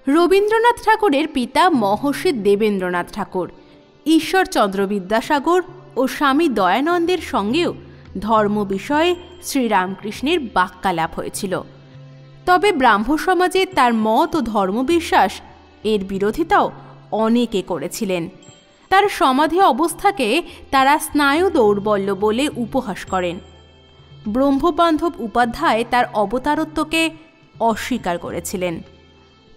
রবীন্দ্রনাথ ঠাকুরের পিতা মহর্ষি দেবেন্দ্রনাথ ঠাকুর, ঈশ্বরচন্দ্র বিদ্যাসাগর ও স্বামী দয়ানন্দের সঙ্গেও ধর্ম বিষয়ে শ্রীরামকৃষ্ণের বাক্যালাপ হয়েছিল। তবে ব্রাহ্ম সমাজে তার মত ও ধর্মবিশ্বাস এর বিরোধিতাও অনেকে করেছিলেন। তার সমাধি অবস্থাকে তারা স্নায়ু দৌর্বল্য বলে উপহাস করেন। ব্রহ্মবান্ধব উপাধ্যায় তার অবতারত্বকে অস্বীকার করেছিলেন।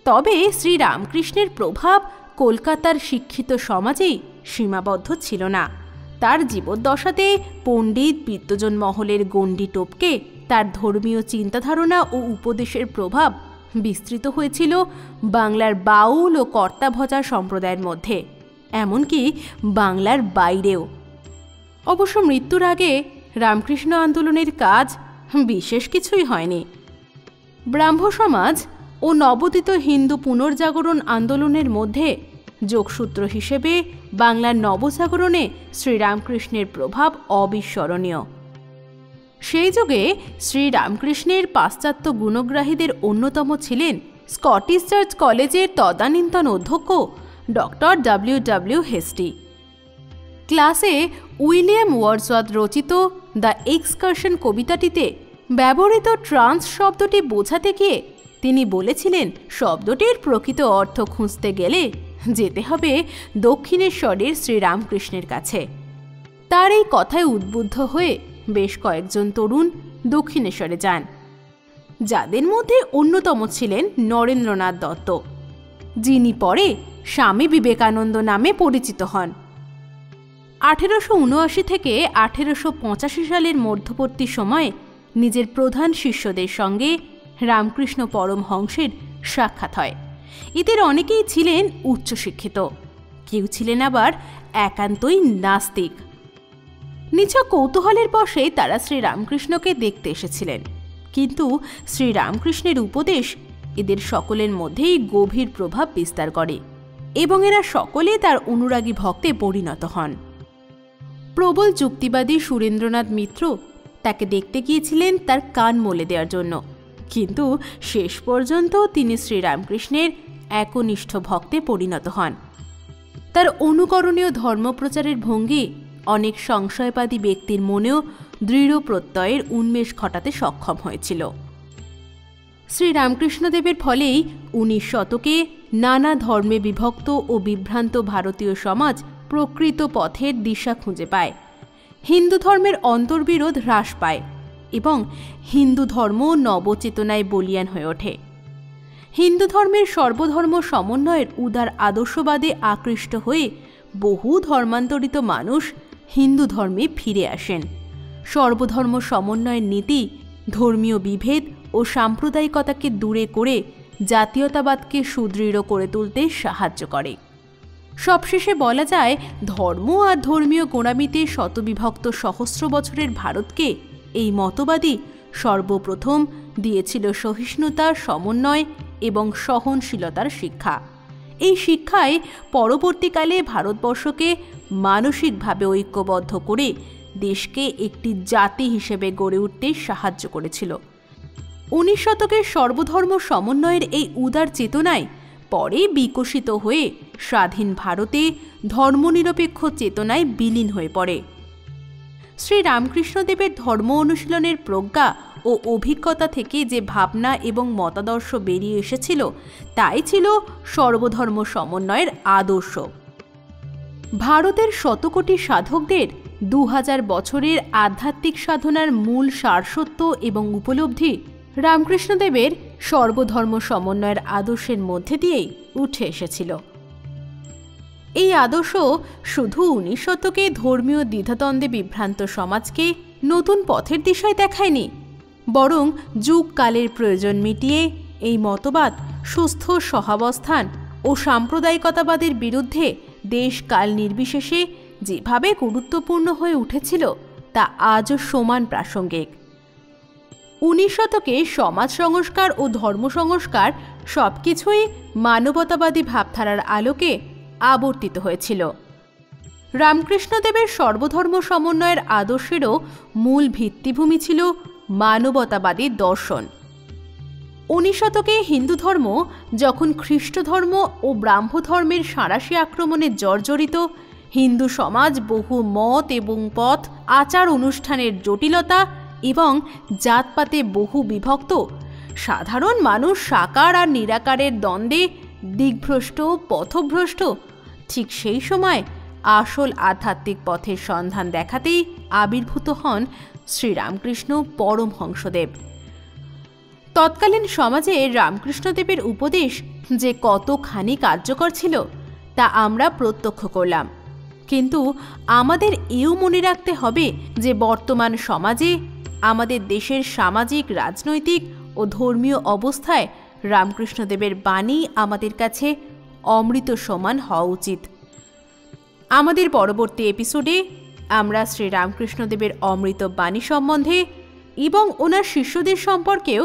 তবে শ্রীরামকৃষ্ণের প্রভাব কলকাতার শিক্ষিত সমাজেই সীমাবদ্ধ ছিল না। তার জীবদ্দশাতে পণ্ডিত বিদ্বজন মহলের গণ্ডি টপকে তার ধর্মীয় চিন্তাধারণা ও উপদেশের প্রভাব বিস্তৃত হয়েছিল বাংলার বাউল ও কর্তাভজা সম্প্রদায়ের মধ্যে, এমনকি বাংলার বাইরেও। অবশ্য মৃত্যুর আগে রামকৃষ্ণ আন্দোলনের কাজ বিশেষ কিছুই হয়নি। ব্রাহ্ম সমাজ ও নবোদিত হিন্দু পুনর্জাগরণ আন্দোলনের মধ্যে যোগসূত্র হিসেবে বাংলার নবজাগরণে শ্রীরামকৃষ্ণের প্রভাব অবিস্মরণীয়। সেই যুগে শ্রীরামকৃষ্ণের পাশ্চাত্য গুণগ্রাহীদের অন্যতম ছিলেন স্কটিশ চার্চ কলেজের তদানীন্তন অধ্যক্ষ ডক্টর ডব্লিউ হেস্টি। ক্লাসে উইলিয়াম ওয়ার্ডসওয়ার্থ রচিত দ্য এক্সকারশন কবিতাটিতে ব্যবহৃত ট্রান্স শব্দটি বোঝাতে গিয়ে তিনি বলেছিলেন, শব্দটির প্রকৃত অর্থ খুঁজতে গেলে যেতে হবে দক্ষিণেশ্বরের শ্রীরামকৃষ্ণের কাছে। তার এই কথায় উদ্বুদ্ধ হয়ে বেশ কয়েকজন তরুণ দক্ষিণেশ্বরে যান, যাদের মধ্যে অন্যতম ছিলেন নরেন্দ্রনাথ দত্ত, যিনি পরে স্বামী বিবেকানন্দ নামে পরিচিত হন। 1879 থেকে 1885 সালের মধ্যবর্তী সময়ে নিজের প্রধান শিষ্যদের সঙ্গে রামকৃষ্ণ পরমহংসের সাক্ষাৎ হয়। এদের অনেকেই ছিলেন উচ্চশিক্ষিত, কেউ ছিলেন আবার একান্তই নাস্তিক। নিছক কৌতূহলের বশে তারা শ্রীরামকৃষ্ণকে দেখতে এসেছিলেন, কিন্তু শ্রীরামকৃষ্ণের উপদেশ এদের সকলের মধ্যেই গভীর প্রভাব বিস্তার করে এবং এরা সকলে তার অনুরাগী ভক্তে পরিণত হন। প্রবল যুক্তিবাদী সুরেন্দ্রনাথ মিত্র তাকে দেখতে গিয়েছিলেন তার কান মলে দেওয়ার জন্য, কিন্তু শেষ পর্যন্ত তিনি শ্রীরামকৃষ্ণের একনিষ্ঠ ভক্তে পরিণত হন। তার অনুকরণীয় ধর্মপ্রচারের ভঙ্গি অনেক সংশয়বাদী ব্যক্তির মনেও দৃঢ় প্রত্যয়ের উন্মেষ ঘটাতে সক্ষম হয়েছিল। শ্রীরামকৃষ্ণদেবের ফলেই 19 শতকে নানা ধর্মে বিভক্ত ও বিভ্রান্ত ভারতীয় সমাজ প্রকৃত পথের দিশা খুঁজে পায়, হিন্দু ধর্মের অন্তর্বিরোধ হ্রাস পায় এবং হিন্দু ধর্ম নবচেতনায় বলীয়ান হয়ে ওঠে। হিন্দু ধর্মের সর্বধর্ম সমন্বয়ের উদার আদর্শবাদে আকৃষ্ট হয়ে বহু ধর্মান্তরিত মানুষ হিন্দু ধর্মে ফিরে আসেন। সর্বধর্ম সমন্বয়ের নীতি ধর্মীয় বিভেদ ও সাম্প্রদায়িকতাকে দূরে করে জাতীয়তাবাদকে সুদৃঢ় করে তুলতে সাহায্য করে। সবশেষে বলা যায়, ধর্ম আর ধর্মীয় গোঁড়ামিতে শতবিভক্ত সহস্র বছরের ভারতকে এই মতবাদী সর্বপ্রথম দিয়েছিল সহিষ্ণুতা, সমন্বয় এবং সহনশীলতার শিক্ষা। এই শিক্ষায় পরবর্তীকালে ভারতবর্ষকে মানসিকভাবে ঐক্যবদ্ধ করে দেশকে একটি জাতি হিসেবে গড়ে উঠতে সাহায্য করেছিল। 19 শতকের সর্বধর্ম সমন্বয়ের এই উদার চেতনায় পরে বিকশিত হয়ে স্বাধীন ভারতে ধর্মনিরপেক্ষ চেতনায় বিলীন হয়ে পড়ে। শ্রীরামকৃষ্ণদেবের ধর্ম অনুশীলনের প্রজ্ঞা ও অভিজ্ঞতা থেকে যে ভাবনা এবং মতাদর্শ বেরিয়ে এসেছিল তাই ছিল সর্বধর্ম সমন্বয়ের আদর্শ। ভারতের শতকোটি সাধকদের 2000 বছরের আধ্যাত্মিক সাধনার মূল সারসত্য এবং উপলব্ধি রামকৃষ্ণদেবের সর্বধর্ম সমন্বয়ের আদর্শের মধ্যে দিয়েই উঠে এসেছিল। এই আদর্শ শুধু 19 শতকে ধর্মীয় দ্বিধাদ্বন্দ্বে বিভ্রান্ত সমাজকে নতুন পথের দিশায় দেখায়নি, বরং যুগকালের প্রয়োজন মিটিয়ে এই মতবাদ সুস্থ সহাবস্থান ও সাম্প্রদায়িকতাবাদের বিরুদ্ধে দেশকাল নির্বিশেষে যেভাবে গুরুত্বপূর্ণ হয়ে উঠেছিল তা আজও সমান প্রাসঙ্গিক। 19 শতকে সমাজ সংস্কার ও ধর্ম সংস্কার সবকিছুই মানবতাবাদী ভাবধারার আলোকে আবর্তিত হয়েছিল। রামকৃষ্ণদেবের সর্বধর্ম সমন্বয়ের আদর্শেরও মূল ভিত্তিভূমি ছিল মানবতাবাদী দর্শন। 19 শতকে হিন্দু ধর্ম যখন খ্রিস্ট ধর্ম ও ব্রাহ্ম ধর্মের সাঁড়াশি আক্রমণে জর্জরিত, হিন্দু সমাজ বহু মত এবং পথ, আচার অনুষ্ঠানের জটিলতা এবং জাতপাতে বহু বিভক্ত, সাধারণ মানুষ সাকার আর নিরাকারের দ্বন্দ্বে দিগ্ভ্রষ্ট, পথভ্রষ্ট, ঠিক সেই সময় আসল আধ্যাত্মিক পথের সন্ধান দেখাতেই আবির্ভূত হন শ্রীরামকৃষ্ণ পরমহংসদেব। তৎকালীন সমাজে রামকৃষ্ণদেবের উপদেশ যে কতখানি কার্যকর ছিল তা আমরা প্রত্যক্ষ করলাম, কিন্তু আমাদের এও মনে রাখতে হবে যে বর্তমান সমাজে আমাদের দেশের সামাজিক, রাজনৈতিক ও ধর্মীয় অবস্থায় রামকৃষ্ণদেবের বাণী আমাদের কাছে অমৃত সমান হওয়া উচিত। আমাদের পরবর্তী এপিসোডে আমরা শ্রী রামকৃষ্ণদেবের অমৃত বাণী সম্বন্ধে এবং ওনার শিষ্যদের সম্পর্কেও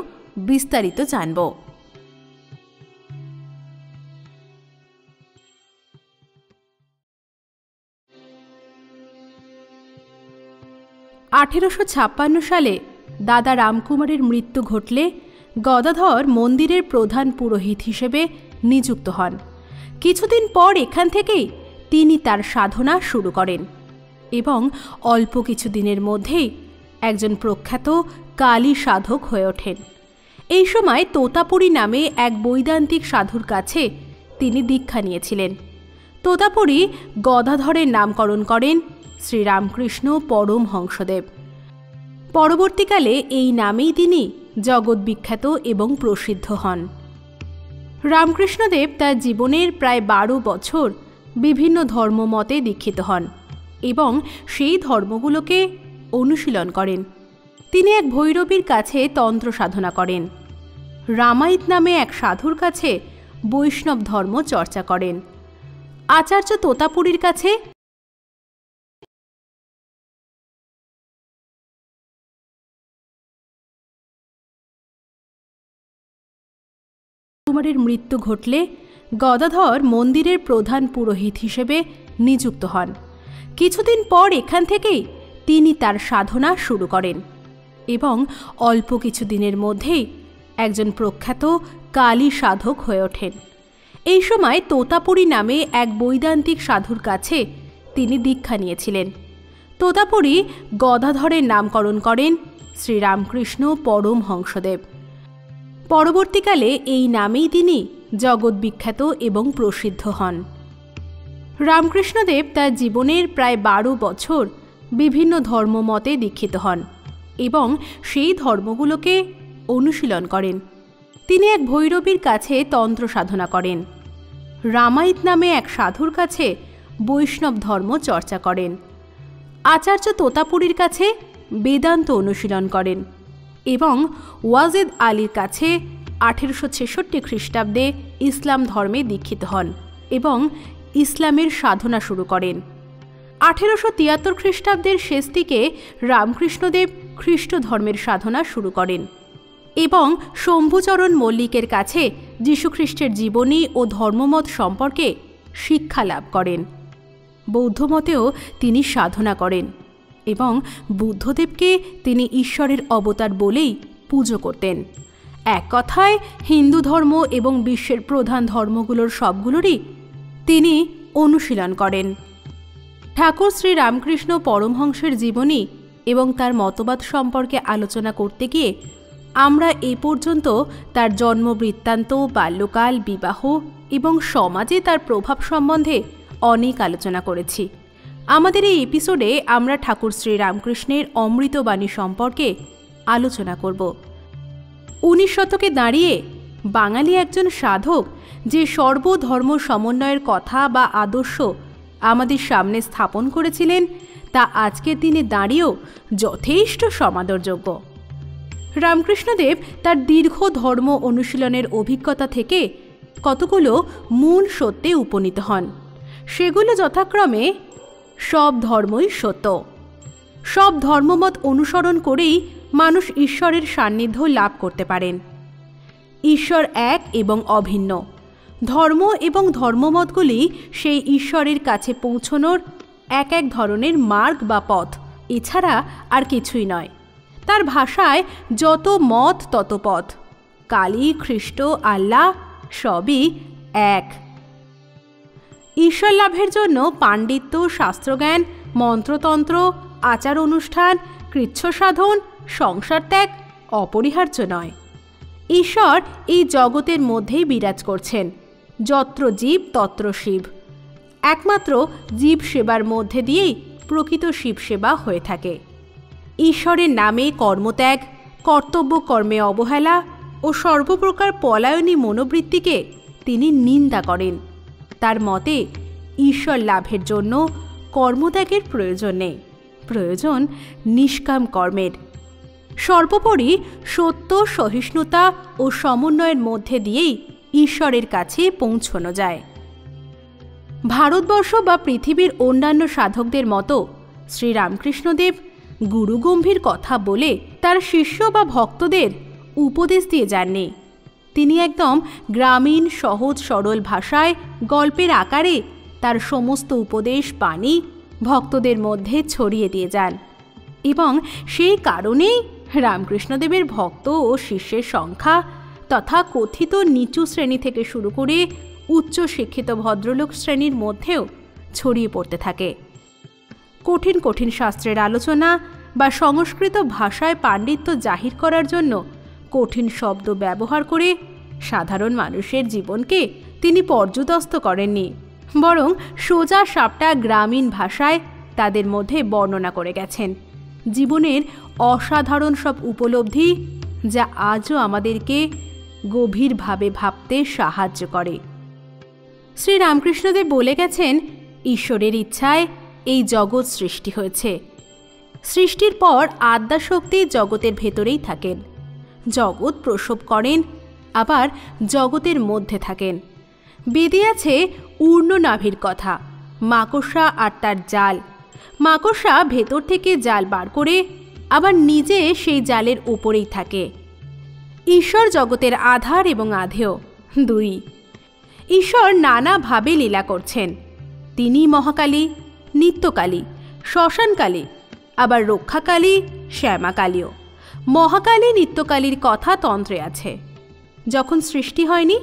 বিস্তারিত জানব। সালে দাদা রামকুমারের মৃত্যু ঘটলে গদাধর মন্দিরের প্রধান পুরোহিত হিসেবে নিযুক্ত হন। কিছুদিন পর এখান থেকেই তিনি তার সাধনা শুরু করেন এবং অল্প কিছুদিনের মধ্যেই একজন প্রখ্যাত কালী সাধক হয়ে ওঠেন। এই সময় তোতাপুরী নামে এক বৈদান্তিক সাধুর কাছে তিনি দীক্ষা নিয়েছিলেন। তোতাপুরী গদাধরের নামকরণ করেন শ্রীরামকৃষ্ণ পরমহংসদেব। পরবর্তীকালে এই নামেই তিনি জগৎ বিখ্যাত এবং প্রসিদ্ধ হন। রামকৃষ্ণদেব তার জীবনের প্রায় 12 বছর বিভিন্ন ধর্মমতে দীক্ষিত হন এবং সেই ধর্মগুলোকে অনুশীলন করেন। তিনি এক ভৈরবীর কাছে তন্ত্র সাধনা করেন, রামায়িত নামে এক সাধুর কাছে বৈষ্ণব ধর্ম চর্চা করেন, আচার্য তোতাপুরীর কাছে কুমারের মৃত্যু ঘটলে গদাধর মন্দিরের প্রধান পুরোহিত হিসেবে নিযুক্ত হন। কিছুদিন পর এখান থেকেই তিনি তার সাধনা শুরু করেন এবং অল্প কিছুদিনের মধ্যেই একজন প্রখ্যাত কালী সাধক হয়ে ওঠেন। এই সময় তোতাপুরী নামে এক বৈদান্তিক সাধুর কাছে তিনি দীক্ষা নিয়েছিলেন। তোতাপুরী গদাধরের নামকরণ করেন শ্রীরামকৃষ্ণ পরমহংসদেব। পরবর্তীকালে এই নামেই তিনি জগৎ বিখ্যাত এবং প্রসিদ্ধ হন। রামকৃষ্ণদেব তার জীবনের প্রায় 12 বছর বিভিন্ন ধর্মমতে দীক্ষিত হন এবং সেই ধর্মগুলোকে অনুশীলন করেন। তিনি এক ভৈরবীর কাছে তন্ত্র সাধনা করেন, রামায়িত নামে এক সাধুর কাছে বৈষ্ণব ধর্ম চর্চা করেন, আচার্য তোতাপুরীর কাছে বেদান্ত অনুশীলন করেন এবং ওয়াজেদ আলীর কাছে 1866 খ্রিস্টাব্দে ইসলাম ধর্মে দীক্ষিত হন এবং ইসলামের সাধনা শুরু করেন। 1873 খ্রিস্টাব্দের শেষ দিকে রামকৃষ্ণদেব খ্রিস্ট ধর্মের সাধনা শুরু করেন এবং শম্ভুচরণ মল্লিকের কাছে যীশুখ্রিস্টের জীবনী ও ধর্মমত সম্পর্কে শিক্ষা লাভ করেন। বৌদ্ধমতেও তিনি সাধনা করেন এবং বুদ্ধদেবকে তিনি ঈশ্বরের অবতার বলেই পুজো করতেন। এক কথায় হিন্দু ধর্ম এবং বিশ্বের প্রধান ধর্মগুলোর সবগুলোরই তিনি অনুশীলন করেন। ঠাকুর শ্রী রামকৃষ্ণ পরমহংসের জীবনী এবং তার মতবাদ সম্পর্কে আলোচনা করতে গিয়ে আমরা এ পর্যন্ত তার জন্ম বৃত্তান্ত, বাল্যকাল, বিবাহ এবং সমাজে তার প্রভাব সম্বন্ধে অনেক আলোচনা করেছি। আমাদের এই এপিসোডে আমরা ঠাকুর শ্রী রামকৃষ্ণের অমৃতবাণী সম্পর্কে আলোচনা করব। 19 শতকে দাঁড়িয়ে বাঙালি একজন সাধক যে সর্বধর্ম সমন্বয়ের কথা বা আদর্শ আমাদের সামনে স্থাপন করেছিলেন তা আজকের দিনে দাঁড়িয়েও যথেষ্ট সমাদরযোগ্য। রামকৃষ্ণদেব তার দীর্ঘ ধর্ম অনুশীলনের অভিজ্ঞতা থেকে কতগুলো মূল সত্যে উপনীত হন। সেগুলো যথাক্রমে সব ধর্মই সত্য। সব ধর্মমত অনুসরণ করেই মানুষ ঈশ্বরের সান্নিধ্য লাভ করতে পারেন। ঈশ্বর এক এবং অভিন্ন। ধর্ম এবং ধর্মমতগুলি সেই ঈশ্বরের কাছে পৌঁছনোর এক এক ধরনের মার্গ বা পথ, এছাড়া আর কিছুই নয়। তার ভাষায় যত মত তত পথ। কালী, খ্রিস্ট, আল্লাহ সবই এক। ঈশ্বর লাভের জন্য পাণ্ডিত্য, শাস্ত্রজ্ঞান, মন্ত্রতন্ত্র, আচার অনুষ্ঠান, কৃচ্ছ সাধন, সংসার ত্যাগ অপরিহার্য নয়। ঈশ্বর এই জগতের মধ্যেই বিরাজ করছেন। যত্র জীব তত্র শিব। একমাত্র জীব সেবার মধ্যে দিয়েই প্রকৃত শিব সেবা হয়ে থাকে। ঈশ্বরের নামে কর্মত্যাগ, কর্তব্য কর্মে অবহেলা ও সর্বপ্রকার পলায়নী মনোবৃত্তিকে তিনি নিন্দা করেন। তার মতে ঈশ্বর লাভের জন্য কর্মত্যাগের প্রয়োজন নেই, প্রয়োজন নিষ্কাম কর্মের। সর্বোপরি সত্য, সহিষ্ণুতা ও সমন্বয়ের মধ্যে দিয়েই ঈশ্বরের কাছে পৌঁছানো যায়। ভারতবর্ষ বা পৃথিবীর অন্যান্য সাধকদের মতো শ্রীরামকৃষ্ণদেব গুরুগম্ভীর কথা বলে তার শিষ্য বা ভক্তদের উপদেশ দিয়ে যাননি। তিনি একদম গ্রামীণ, সহজ সরল ভাষায় গল্পের আকারে তার সমস্ত উপদেশ বাণী ভক্তদের মধ্যে ছড়িয়ে দিয়ে যান এবং সেই কারণেই রামকৃষ্ণদেবের ভক্ত ও শিষ্যের সংখ্যা তথা কথিত নিচু শ্রেণী থেকে শুরু করে উচ্চ শিক্ষিত ভদ্রলোক শ্রেণীর মধ্যেও ছড়িয়ে পড়তে থাকে। কঠিন কঠিন শাস্ত্রের আলোচনা বা সংস্কৃত ভাষায় পাণ্ডিত্য জাহির করার জন্য কঠিন শব্দ ব্যবহার করে সাধারণ মানুষের জীবনকে তিনি পর্যুদস্ত করেননি, বরং সোজা সাপটা গ্রামীণ ভাষায় তাদের মধ্যে বর্ণনা করে গেছেন জীবনের অসাধারণ সব উপলব্ধি, যা আজও আমাদেরকে গভীরভাবে ভাবতে সাহায্য করে। শ্রীরামকৃষ্ণদেব বলে গেছেন, ঈশ্বরের ইচ্ছায় এই জগৎ সৃষ্টি হয়েছে। সৃষ্টির পর আদ্যাশক্তি জগতের ভেতরেই থাকেন। জগৎ প্রসব করেন, আবার জগতের মধ্যে থাকেন। বেদে আছে ঊর্ণনাভির কথা, মাকড়সা আর তার জাল। মাকড়সা ভেতর থেকে জাল বার করে আবার নিজে সেই জালের উপরেই থাকে। ঈশ্বর জগতের আধার এবং আধেয় দুই। ঈশ্বর নানাভাবে লীলা করছেন। তিনি মহাকালী, নিত্যকালী, শ্মশানকালী, আবার রক্ষাকালী, শ্যামাকালীও। মহাকালী, নিত্যকালীর কথা তন্ত্রে আছে। যখন সৃষ্টি হয়নি,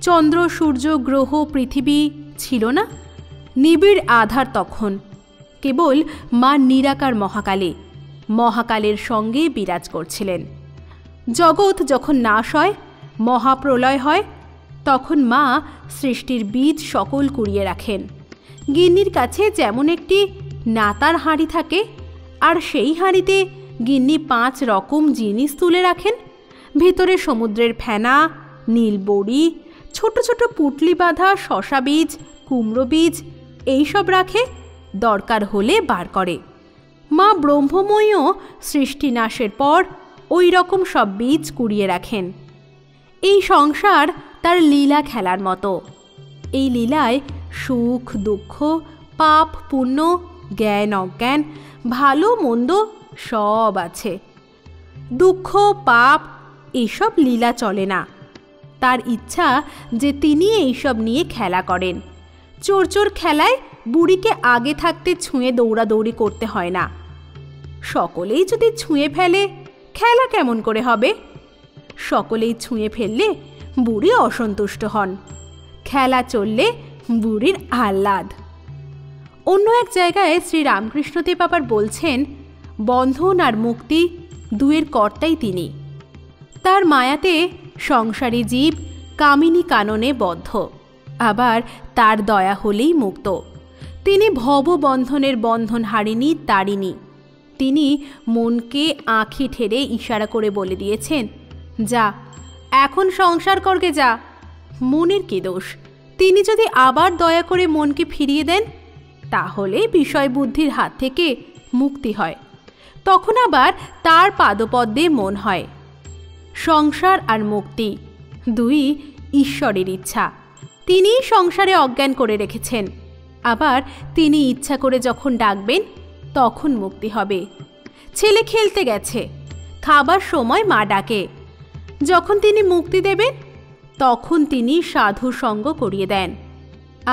চন্দ্র, সূর্য, গ্রহ, পৃথিবী ছিল না, নিবিড় আধার তখন। কেবল মা নিরাকার মহাকালী মহাকালের সঙ্গে বিরাজ করছিলেন। জগৎ যখন নাশ হয়, মহাপ্রলয় হয়, তখন মা সৃষ্টির বীজ সকল কুড়িয়ে রাখেন। গিন্নির কাছে যেমন একটি নাতার হাঁড়ি থাকে, আর সেই হাঁড়িতে গিন্নি 5 রকম জিনিস তুলে রাখেন। ভিতরে সমুদ্রের ফেনা, নীল বড়ি, ছোট ছোট পুটলি বাঁধা শশা বীজ, কুমড়ো বীজ এইসব রাখে, দরকার হলে বার করে। মা ব্রহ্মময়ীও সৃষ্টি নাশের পর ওই রকম সব বীজ কুড়িয়ে রাখেন। এই সংসার তার লীলা খেলার মতো। এই লীলায় সুখ দুঃখ, পাপ পুণ্য, জ্ঞান অজ্ঞান, ভালো মন্দ সব আছে। দুঃখ পাপ এইসব লীলা চলে না। তার ইচ্ছা যে তিনি এইসব নিয়ে খেলা করেন। চোর চোর খেলায় বুড়িকে আগে থাকতে ছুঁয়ে দৌড়াদৌড়ি করতে হয় না। সকলেই যদি ছুঁয়ে ফেলে, খেলা কেমন করে হবে? সকলেই ছুঁয়ে ফেললে বুড়ি অসন্তুষ্ট হন, খেলা চললে বুড়ির আহ্লাদ। অন্য এক জায়গায় শ্রীরামকৃষ্ণদেব আবার বলছেন, বন্ধন আর মুক্তি দুয়ের কর্তাই তিনি। তার মায়াতে সংসারী জীব কামিনী কাননে বদ্ধ, আবার তার দয়া হলেই মুক্ত। তিনি ভববন্ধনের বন্ধন হারিনি, তারিনি। তিনি মনকে আঁখি ঠেরে ইশারা করে বলে দিয়েছেন, যা এখন সংসার করকে যা। মনের কি দোষ? তিনি যদি আবার দয়া করে মনকে ফিরিয়ে দেন, তাহলে বিষয় বুদ্ধির হাত থেকে মুক্তি হয়। তখন আবার তার পাদপদ্মে মন হয়। সংসার আর মুক্তি দুই ঈশ্বরের ইচ্ছা। তিনিই সংসারে অজ্ঞান করে রেখেছেন, আবার তিনি ইচ্ছা করে যখন ডাকবেন তখন মুক্তি হবে। ছেলে খেলতে গেছে, খাবার সময় মা ডাকে। যখন তিনি মুক্তি দেবেন তখন তিনি সাধু সঙ্গ করিয়ে দেন,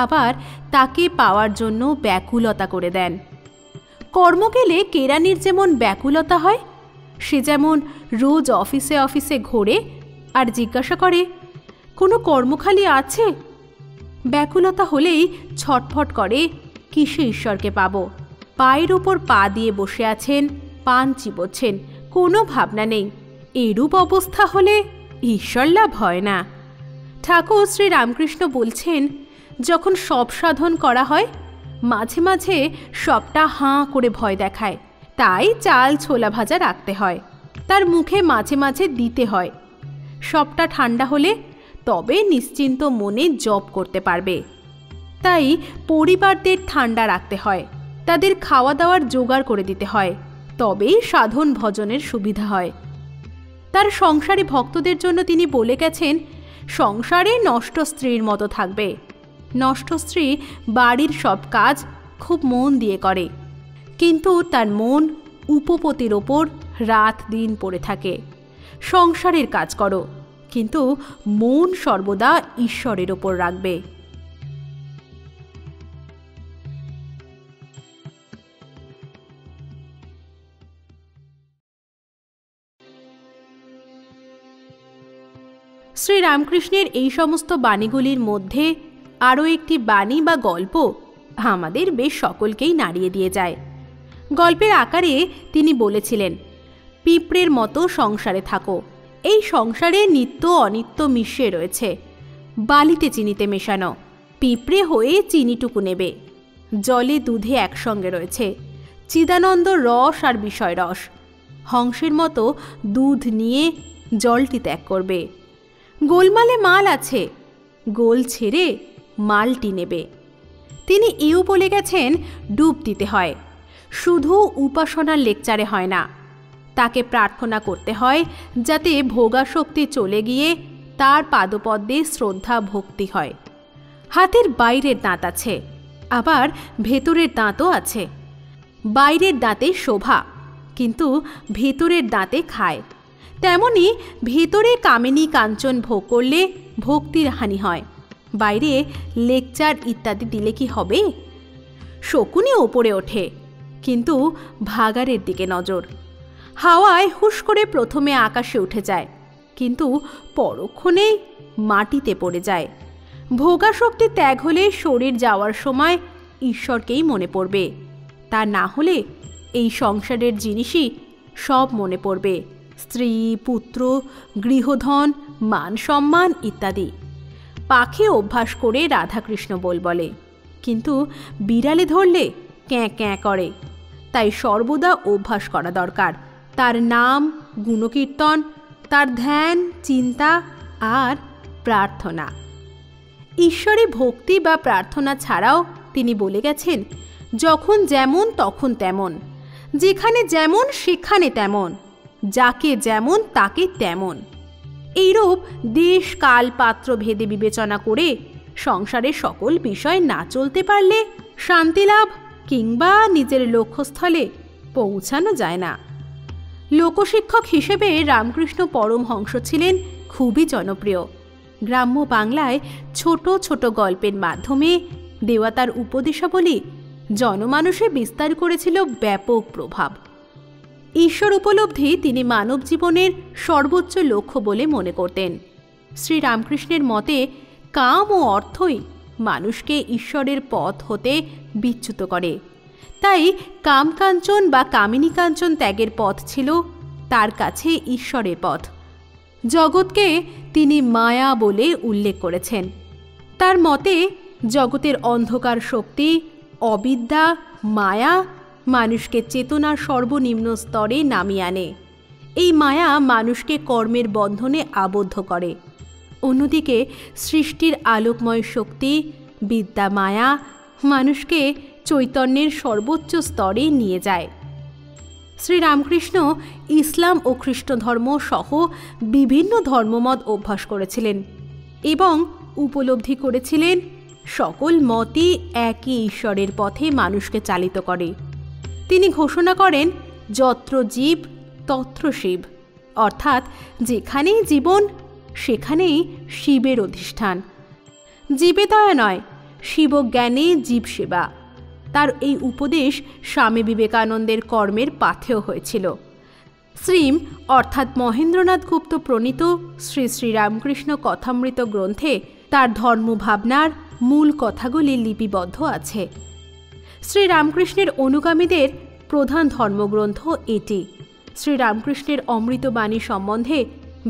আবার তাকে পাওয়ার জন্য ব্যাকুলতা করে দেন। কর্ম গেলে কেরানির যেমন ব্যাকুলতা হয়, সে যেমন রোজ অফিসে অফিসে ঘোরে আর জিজ্ঞাসা করে, কোনো কর্মখালি আছে? ব্যাকুলতা হলেই ছটফট করে, কিসে ঈশ্বরকে পাব? পায়ের উপর পা দিয়ে বসে আছেন, পান চিবোচ্ছেন, কোনো ভাবনা নেই। এরূপ অবস্থা হলে ঈশ্বর লাভ হয় না। ঠাকুর শ্রী রামকৃষ্ণ বলছেন, যখন সব সাধন করা হয়, মাঝে মাঝে সবটা হাঁ করে ভয় দেখায়, তাই চাল ছোলা ভাজা রাখতে হয়, তার মুখে মাঝে মাঝে দিতে হয়। সবটা ঠান্ডা হলে তবে নিশ্চিন্ত মনে জপ করতে পারবে। তাই পরিবারদের ঠান্ডা রাখতে হয়, তাদের খাওয়া দাওয়ার জোগাড় করে দিতে হয়, তবেই সাধন ভজনের সুবিধা হয়। তার সংসারী ভক্তদের জন্য তিনি বলে গেছেন, সংসারে নষ্ট স্ত্রীর মতো থাকবে। নষ্ট স্ত্রী বাড়ির সব কাজ খুব মন দিয়ে করে, কিন্তু তার মন উপপতির ওপর রাত দিন পড়ে থাকে। সংসারের কাজ করো, কিন্তু মন সর্বদা ঈশ্বরের ওপর রাখবে। শ্রী রামকৃষ্ণের এই সমস্ত বাণীগুলির মধ্যে আরও একটি বাণী বা গল্প আমাদের বেশ সকলকেই নাড়িয়ে দিয়ে যায়। গল্পের আকারে তিনি বলেছিলেন, পিঁপড়ের মতো সংসারে থাকো। এই সংসারে নিত্য অনিত্য মিশিয়ে রয়েছে, বালিতে চিনিতে মেশানো। পিঁপড়ে হয়ে চিনিটুকু নেবে, জলে দুধে একসঙ্গে রয়েছে চিদানন্দ রস আর বিষয় রস। হংসের মতো দুধ নিয়ে জলটি ত্যাগ করবে। গোলমালে মাল আছে, গোল ছেড়ে মালটি নেবে। তিনি এও বলে গেছেন, ডুব দিতে হয়, শুধু উপাসনার লেকচারে হয় না, তাকে প্রার্থনা করতে হয় যাতে ভোগাশক্তি চলে গিয়ে তার পাদপদ্মে শ্রদ্ধা ভক্তি হয়। হাতের বাইরের দাঁত আছে, আবার ভেতরের দাঁতও আছে। বাইরের দাঁতে শোভা, কিন্তু ভেতরের দাঁতে খায়। তেমনি ভেতরে কামিনী কাঞ্চন ভোগ করলে ভক্তির হানি হয়। বাইরে লেকচার ইত্যাদি দিলে কি হবে? শকুনি ওপরে ওঠে, কিন্তু ভাগাড়ের দিকে নজর। হাওয়ায় হুশ করে প্রথমে আকাশে উঠে যায়, কিন্তু পরক্ষণেই মাটিতে পড়ে যায়। ভোগাশক্তি ত্যাগ হলে শরীর যাওয়ার সময় ঈশ্বরকেই মনে পড়বে, তা না হলে এই সংসারের জিনিসই সব মনে পড়বে, স্ত্রী, পুত্র, গৃহধন, মান সম্মান ইত্যাদি। পাখি অভ্যাস করে রাধাকৃষ্ণ বলে, কিন্তু বিড়ালে ধরলে ক্যাঁ ক্যাঁ করে। তাই সর্বদা অভ্যাস করা দরকার তার নাম, গুণকীর্তন, তার ধ্যান, চিন্তা আর প্রার্থনা। ঈশ্বরে ভক্তি বা প্রার্থনা ছাড়াও তিনি বলে গেছেন, যখন যেমন তখন তেমন, যেখানে যেমন সেখানে তেমন, যাকে যেমন তাকে তেমন। এইরূপ দেশ কাল পাত্র ভেদে বিবেচনা করে সংসারের সকল বিষয় না চলতে পারলে শান্তিলাভ কিংবা নিজের লক্ষ্যস্থলে পৌঁছানো যায় না। লোকশিক্ষক হিসেবে রামকৃষ্ণ পরমহংস ছিলেন খুবই জনপ্রিয়। গ্রাম্য বাংলায় ছোট ছোট গল্পের মাধ্যমে দেওয়া তার উপদেশাবলী জনমানসে বিস্তার করেছিল ব্যাপক প্রভাব। ঈশ্বর উপলব্ধি তিনি মানব জীবনের সর্বোচ্চ লক্ষ্য বলে মনে করতেন। শ্রী রামকৃষ্ণের মতে কাম ও অর্থই মানুষকে ঈশ্বরের পথ হতে বিচ্যুত করে। তাই কামকাঞ্চন বা কামিনী কাঞ্চন ত্যাগের পথ ছিল তার কাছে ঈশ্বরের পথ। জগৎকে তিনি মায়া বলে উল্লেখ করেছেন। তার মতে জগতের অন্ধকার শক্তি, অবিদ্যা, মায়া মানুষকে চেতনার সর্বনিম্ন স্তরে নামিয়ে আনে। এই মায়া মানুষকে কর্মের বন্ধনে আবদ্ধ করে। অন্যদিকে সৃষ্টির আলোকময় শক্তি, বিদ্যা মায়া মানুষকে চৈতন্যের সর্বোচ্চ স্তরে নিয়ে যায়। শ্রীরামকৃষ্ণ ইসলাম ও খ্রিস্ট ধর্ম সহ বিভিন্ন ধর্মমত অভ্যাস করেছিলেন এবং উপলব্ধি করেছিলেন সকল মতই একই ঈশ্বরের পথে মানুষকে চালিত করে। তিনি ঘোষণা করেন, যত্র জীব তত্র শিব, অর্থাৎ যেখানেই জীবন সেখানেই শিবের অধিষ্ঠান। জীবে দয়া নয়, শিবজ্ঞানে জীব সেবা। তার এই উপদেশ স্বামী বিবেকানন্দের কর্মের পাথেয় হয়েছিল। শ্রীম অর্থাৎ মহেন্দ্রনাথ গুপ্ত প্রণীত শ্রী শ্রী রামকৃষ্ণ কথামৃত গ্রন্থে তার ধর্মভাবনার মূল কথাগুলি লিপিবদ্ধ আছে। শ্রীরামকৃষ্ণের অনুগামীদের প্রধান ধর্মগ্রন্থ এটি। শ্রীরামকৃষ্ণের অমৃতবাণী সম্বন্ধে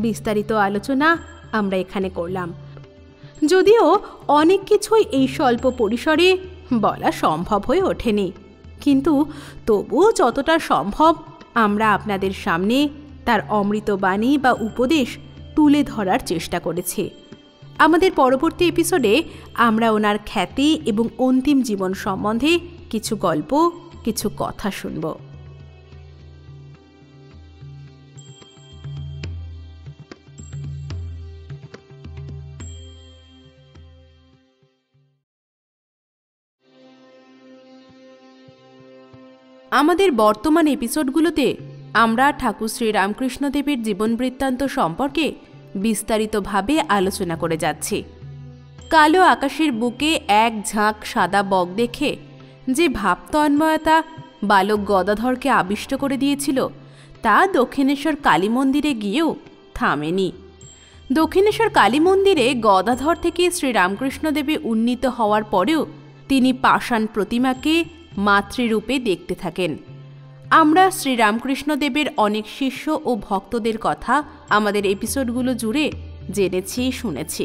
বিস্তারিত আলোচনা আমরা এখানে করলাম। যদিও অনেক কিছুই এই স্বল্প পরিসরে বলা সম্ভব হয়ে ওঠেনি, কিন্তু তবুও যতটা সম্ভব আমরা আপনাদের সামনে তার অমৃতবাণী বা উপদেশ তুলে ধরার চেষ্টা করেছি। আমাদের পরবর্তী এপিসোডে আমরা ওনার খ্যাতি এবং অন্তিম জীবন সম্বন্ধে কিছু গল্প, কিছু কথা শুনব। আমাদের বর্তমান এপিসোডগুলোতে আমরা ঠাকুর শ্রী রামকৃষ্ণদেবের জীবন বৃত্তান্ত সম্পর্কে বিস্তারিতভাবে আলোচনা করে যাচ্ছি। কালো আকাশের বুকে এক ঝাঁক সাদা বক দেখে যে ভাবতন্ময়তা বালক গদাধরকে আবিষ্ট করে দিয়েছিল, তা দক্ষিণেশ্বর কালী মন্দিরে গিয়েও থামেনি। দক্ষিণেশ্বর কালী মন্দিরে গদাধর থেকে শ্রীরামকৃষ্ণদেবে উন্নীত হওয়ার পরেও তিনি পাষাণ প্রতিমাকে মাতৃরূপে দেখতে থাকেন। আমরা শ্রীরামকৃষ্ণদেবের অনেক শিষ্য ও ভক্তদের কথা আমাদের এপিসোডগুলো জুড়ে জেনেছি, শুনেছি,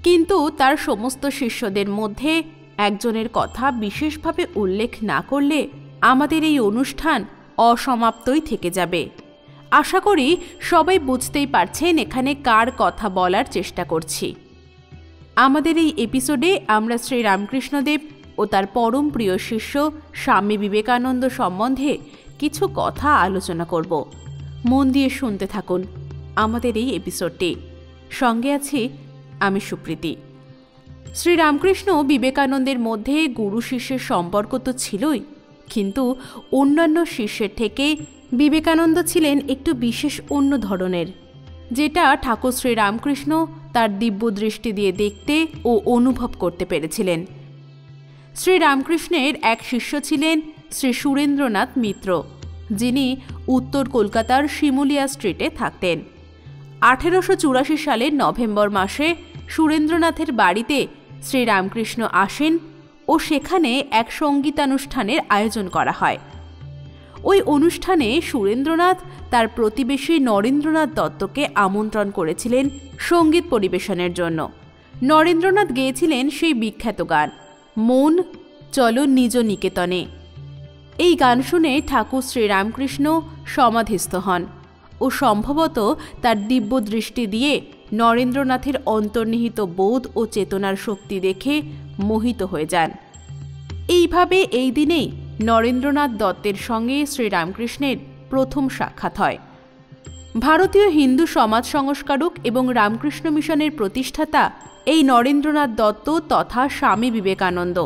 কিন্তু তার সমস্ত শিষ্যদের মধ্যে একজনের কথা বিশেষভাবে উল্লেখ না করলে আমাদের এই অনুষ্ঠান অসমাপ্তই থেকে যাবে। আশা করি সবাই বুঝতেই পারছেন এখানে কার কথা বলার চেষ্টা করছি। আমাদের এই এপিসোডে আমরা শ্রীরামকৃষ্ণদেব ও তার পরম প্রিয় শিষ্য স্বামী বিবেকানন্দ সম্বন্ধে কিছু কথা আলোচনা করব। মন দিয়ে শুনতে থাকুন আমাদের এই এপিসোডটি। সঙ্গে আছি আমি সুপ্রীতি। শ্রীরামকৃষ্ণ বিবেকানন্দের মধ্যে গুরু শিষ্যের সম্পর্ক তো ছিলই, কিন্তু অন্যান্য শিষ্যের থেকে বিবেকানন্দ ছিলেন একটু বিশেষ অন্য ধরনের, যেটা ঠাকুর শ্রীরামকৃষ্ণ তার দিব্য দৃষ্টি দিয়ে দেখতে ও অনুভব করতে পেরেছিলেন। শ্রীরামকৃষ্ণের এক শিষ্য ছিলেন শ্রী সুরেন্দ্রনাথ মিত্র, যিনি উত্তর কলকাতার শিমুলিয়া স্ট্রিটে থাকতেন। 1884 সালের নভেম্বর মাসে সুরেন্দ্রনাথের বাড়িতে শ্রীরামকৃষ্ণ আসেন ও সেখানে এক সঙ্গীতানুষ্ঠানের আয়োজন করা হয়। ওই অনুষ্ঠানে সুরেন্দ্রনাথ তার প্রতিবেশী নরেন্দ্রনাথ দত্তকে আমন্ত্রণ করেছিলেন সঙ্গীত পরিবেশনের জন্য। নরেন্দ্রনাথ গেয়েছিলেন সেই বিখ্যাত গান মন চলো নিজ নিকেতনে। এই গান শুনে ঠাকুর শ্রীরামকৃষ্ণ সমাধিস্থ হন ও সম্ভবত তার দিব্য দৃষ্টি দিয়ে নরেন্দ্রনাথের অন্তর্নিহিত বোধ ও চেতনার শক্তি দেখে মোহিত হয়ে যান। এইভাবে এই দিনেই নরেন্দ্রনাথ দত্তের সঙ্গে শ্রীরামকৃষ্ণের প্রথম সাক্ষাৎ হয়। ভারতীয় হিন্দু সমাজ সংস্কারক এবং রামকৃষ্ণ মিশনের প্রতিষ্ঠাতা এই নরেন্দ্রনাথ দত্ত তথা স্বামী বিবেকানন্দ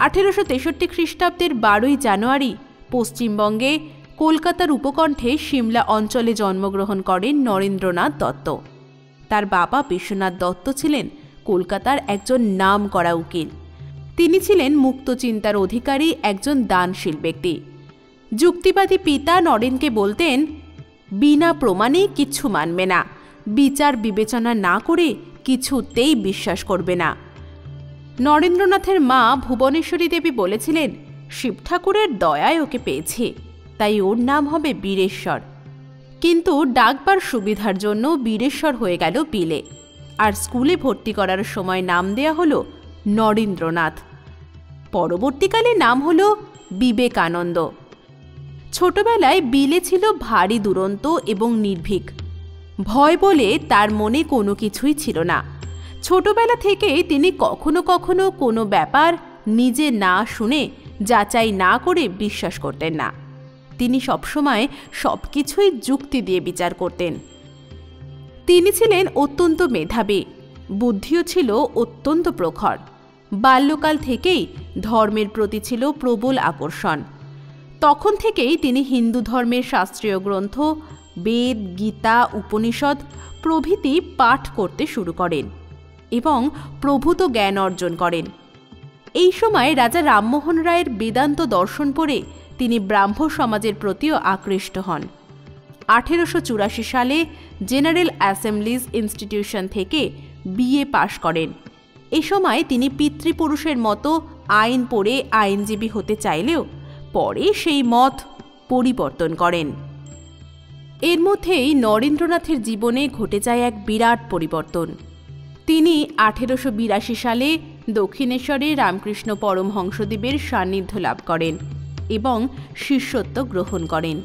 1863 খ্রিস্টাব্দের 12 জানুয়ারি পশ্চিমবঙ্গে কলকাতার উপকণ্ঠে সিমলা অঞ্চলে জন্মগ্রহণ করেন নরেন্দ্রনাথ দত্ত। তার বাবা বিশ্বনাথ দত্ত ছিলেন কলকাতার একজন নামকরা উকিল। তিনি ছিলেন মুক্ত চিন্তার অধিকারী একজন দানশীল ব্যক্তি। যুক্তিবাদী পিতা নরেনকে বলতেন, বিনা প্রমাণে কিচ্ছু মানবে না, বিচার বিবেচনা না করে কিছুতেই বিশ্বাস করবে না। নরেন্দ্রনাথের মা ভুবনেশ্বরী দেবী বলেছিলেন, শিব ঠাকুরের দয়ায় ওকে পেয়েছে, তাই ওর নাম হবে বীরেশ্বর। কিন্তু ডাকবার সুবিধার জন্য বীরেশ্বর হয়ে গেল বিলে, আর স্কুলে ভর্তি করার সময় নাম দেয়া হলো নরেন্দ্রনাথ। পরবর্তীকালে নাম হলো বিবেকানন্দ। ছোটবেলায় বিলে ছিল ভারী দুরন্ত এবং নির্ভীক। ভয় বলে তার মনে কোনো কিছুই ছিল না। ছোটবেলা থেকে তিনি কখনো কখনো কোনো ব্যাপার নিজে না শুনে যাচাই না করে বিশ্বাস করতেন না। তিনি সবসময় সবকিছুই যুক্তি দিয়ে বিচার করতেন। তিনি ছিলেন অত্যন্ত মেধাবী, বুদ্ধিও ছিল অত্যন্ত প্রখর। বাল্যকাল থেকেই ধর্মের প্রতি ছিল প্রবল আকর্ষণ। তখন থেকেই তিনি হিন্দু ধর্মের শাস্ত্রীয় গ্রন্থ বেদ, গীতা, উপনিষদ প্রভৃতি পাঠ করতে শুরু করেন এবং প্রভূত জ্ঞান অর্জন করেন। এই সময় রাজা রামমোহন রায়ের বেদান্ত দর্শন পড়ে তিনি ব্রাহ্ম সমাজের প্রতিও আকৃষ্ট হন। 1884 সালে জেনারেল অ্যাসেম্বলিজ ইনস্টিটিউশন থেকে বিএ পাশ করেন। এ সময় তিনি পিতৃপুরুষের মতো আইন পড়ে আইনজীবী হতে চাইলেও পরে সেই মত পরিবর্তন করেন। এর মধ্যেই নরেন্দ্রনাথের জীবনে ঘটে যায় এক বিরাট পরিবর্তন। তিনি 1882 সালে দক্ষিণেশ্বরে রামকৃষ্ণ পরমহংসদেবের সান্নিধ্য লাভ করেন এবং শিষ্যত্ব গ্রহণ করেন।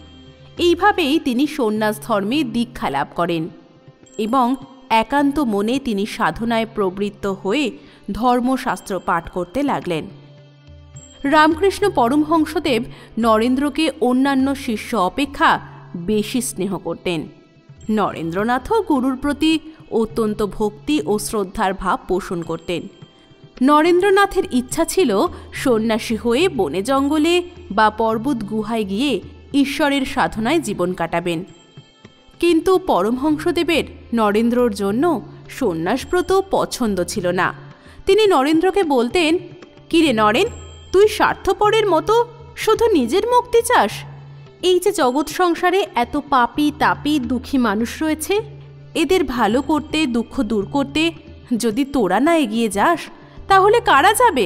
এইভাবেই তিনি সন্ন্যাস ধর্মে দীক্ষা লাভ করেন এবং একান্ত মনে তিনি সাধনায় প্রবৃত্ত হয়ে ধর্মশাস্ত্র পাঠ করতে লাগলেন। রামকৃষ্ণ পরমহংসদেব নরেন্দ্রকে অন্যান্য শিষ্য অপেক্ষা বেশি স্নেহ করতেন। নরেন্দ্রনাথও গুরুর প্রতি অত্যন্ত ভক্তি ও শ্রদ্ধার ভাব পোষণ করতেন। নরেন্দ্রনাথের ইচ্ছা ছিল সন্ন্যাসী হয়ে বনে জঙ্গলে বা পর্বত গুহায় গিয়ে ঈশ্বরের সাধনায় জীবন কাটাবেন। কিন্তু পরমহংসদেবের নরেন্দ্রর জন্য সন্ন্যাসব্রত পছন্দ ছিল না। তিনি নরেন্দ্রকে বলতেন, কিরে নরেন, তুই স্বার্থপরের মতো শুধু নিজের মুক্তি চাস? এই যে জগৎ সংসারে এত পাপী তাপী দুঃখী মানুষ রয়েছে, এদের ভালো করতে, দুঃখ দূর করতে যদি তোরা না এগিয়ে যাস তাহলে কারা যাবে?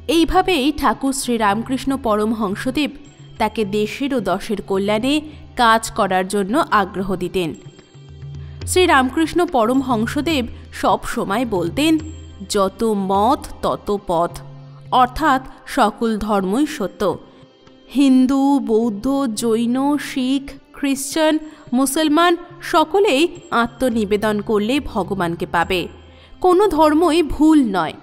এইভাবেই ঠাকুর শ্রীরামকৃষ্ণ পরমহংসদেব তাকে দেশের ও দশের কল্যাণে কাজ করার জন্য আগ্রহ দিতেন। শ্রীরামকৃষ্ণ পরমহংসদেব সব সময় বলতেন, যত মত তত পথ, অর্থাৎ সকল ধর্মই সত্য। হিন্দু, বৌদ্ধ, জৈন, শিখ, খ্রিস্টান, মুসলমান সকলেই আত্মনিবেদন করলে ভগবানকে পাবে। কোনো ধর্মই ভুল নয়।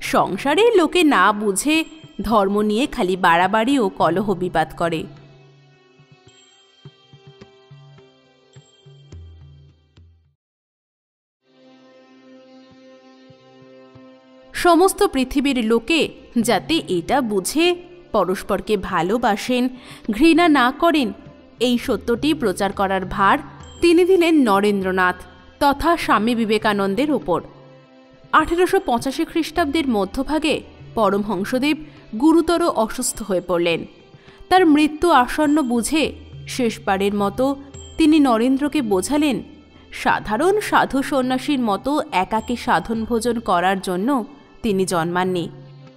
সংসারে লোকে না বুঝে ধর্ম নিয়ে খালি বাড়াবাড়ি ও কলহ বিবাদ করে। সমস্ত পৃথিবীর লোকে যাতে এটা বুঝে পরস্পরকে ভালোবাসেন, ঘৃণা না করেন, এই সত্যটি প্রচার করার ভার তিনি দিলেন নরেন্দ্রনাথ তথা স্বামী বিবেকানন্দের ওপর। 1885 খ্রিস্টাব্দের মধ্যভাগে পরমহংসদেব গুরুতর অসুস্থ হয়ে পড়লেন। তার মৃত্যু আসন্ন বুঝে শেষবারের মতো তিনি নরেন্দ্রকে বোঝালেন, সাধারণ সাধু সন্ন্যাসীর মতো একাকী সাধন ভোজন করার জন্য তিনি জন্মাননি।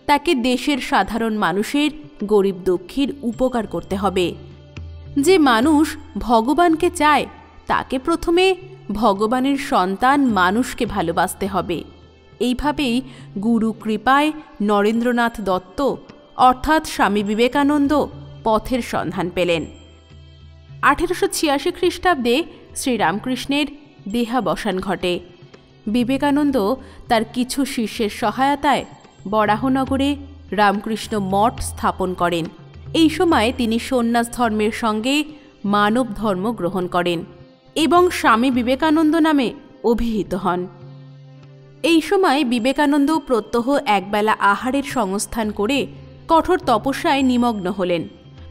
তাকে দেশের সাধারণ মানুষের, গরিব দুঃখীর উপকার করতে হবে। যে মানুষ ভগবানকে চায় তাকে প্রথমে ভগবানের সন্তান মানুষকে ভালোবাসতে হবে। এইভাবেই গুরু কৃপায় নরেন্দ্রনাথ দত্ত অর্থাৎ স্বামী বিবেকানন্দ পথের সন্ধান পেলেন। 1886 খ্রিস্টাব্দে শ্রীরামকৃষ্ণের দেহাবসান ঘটে। বিবেকানন্দ তার কিছু শিষ্যের সহায়তায় বরাহনগরে রামকৃষ্ণ মঠ স্থাপন করেন। এই সময় তিনি সন্ন্যাস ধর্মের সঙ্গে মানব ধর্ম গ্রহণ করেন এবং স্বামী বিবেকানন্দ নামে অভিহিত হন। এই সময় বিবেকানন্দ প্রত্যহ একবেলা আহারের সংস্থান করে কঠোর তপস্যায় নিমগ্ন হলেন।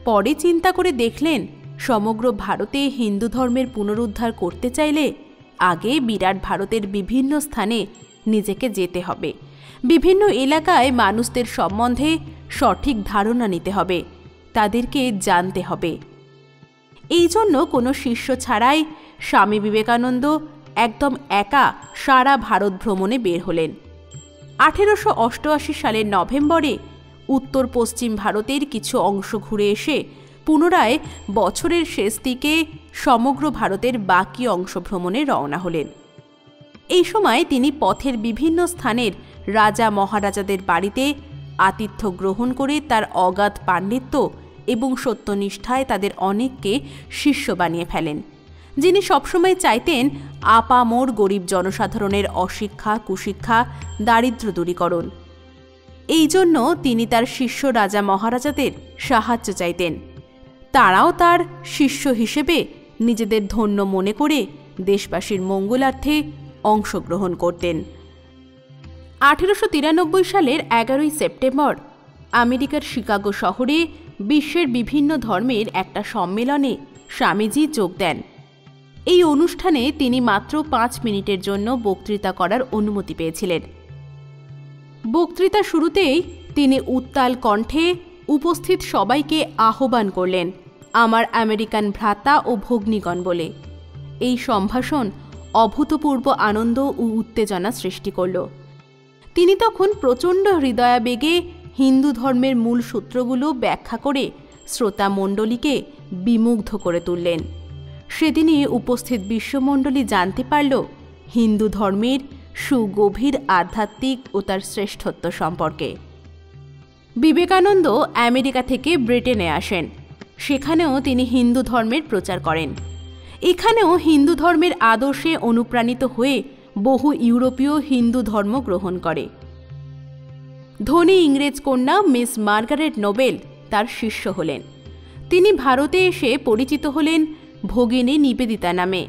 পরে চিন্তা করে দেখলেন, সমগ্র ভারতে হিন্দু ধর্মের পুনরুদ্ধার করতে চাইলে আগে বিরাট ভারতের বিভিন্ন স্থানে নিজেকে যেতে হবে। বিভিন্ন এলাকায় মানুষদের সম্বন্ধে সঠিক ধারণা নিতে হবে, তাদেরকে জানতে হবে। এই জন্য কোনো শিষ্য ছাড়াই স্বামী বিবেকানন্দ একদম একা সারা ভারত ভ্রমণে বের হলেন। 1888 সালের নভেম্বরে উত্তর পশ্চিম ভারতের কিছু অংশ ঘুরে এসে পুনরায় বছরের শেষ দিকে সমগ্র ভারতের বাকি অংশ ভ্রমণে রওনা হলেন। এই সময় তিনি পথের বিভিন্ন স্থানের রাজা মহারাজাদের বাড়িতে আতিথ্য গ্রহণ করে তার অগাধ পাণ্ডিত্য এবং সত্যনিষ্ঠায় তাদের অনেককে শিষ্য বানিয়ে ফেলেন। যিনি সবসময় চাইতেন আপামর গরিব জনসাধারণের অশিক্ষা, কুশিক্ষা, দারিদ্র্য দূরীকরণ। এই জন্য তিনি তার শিষ্য রাজা মহারাজাদের সাহায্য চাইতেন। তারাও তার শিষ্য হিসেবে নিজেদের ধন্য মনে করে দেশবাসীর মঙ্গলার্থে অংশগ্রহণ করতেন। 1893 সালের 11 সেপ্টেম্বর আমেরিকার শিকাগো শহরে বিশ্বের বিভিন্ন ধর্মের একটা সম্মেলনে স্বামীজি যোগ দেন। এই অনুষ্ঠানে তিনি মাত্র 5 মিনিটের জন্য বক্তৃতা করার অনুমতি পেয়েছিলেন। বক্তৃতা শুরুতেই তিনি উত্তাল কণ্ঠে উপস্থিত সবাইকে আহ্বান করলেন, আমার আমেরিকান ভ্রাতা ও ভগ্নীগণ বলে। এই সম্ভাষণ অভূতপূর্ব আনন্দ ও উত্তেজনা সৃষ্টি করল। তিনি তখন প্রচণ্ড হৃদয়াবেগে হিন্দু ধর্মের মূল সূত্রগুলো ব্যাখ্যা করে শ্রোতা মণ্ডলীকে বিমুগ্ধ করে তুললেন। সেদিনই উপস্থিত বিশ্বমণ্ডলী জানতে পারল হিন্দু ধর্মের সুগভীর আধ্যাত্মিক ও তার শ্রেষ্ঠত্ব সম্পর্কে। বিবেকানন্দ আমেরিকা থেকে ব্রিটেনে আসেন। সেখানেও তিনি হিন্দু ধর্মের প্রচার করেন। এখানেও হিন্দু ধর্মের আদর্শে অনুপ্রাণিত হয়ে বহু ইউরোপীয় হিন্দু ধর্ম গ্রহণ করে। ধনী ইংরেজ কন্যা মিস মার্গারেট নোবেল তার শিষ্য হলেন। তিনি ভারতে এসে পরিচিত হলেন ভগিনী নিবেদিতা নামে।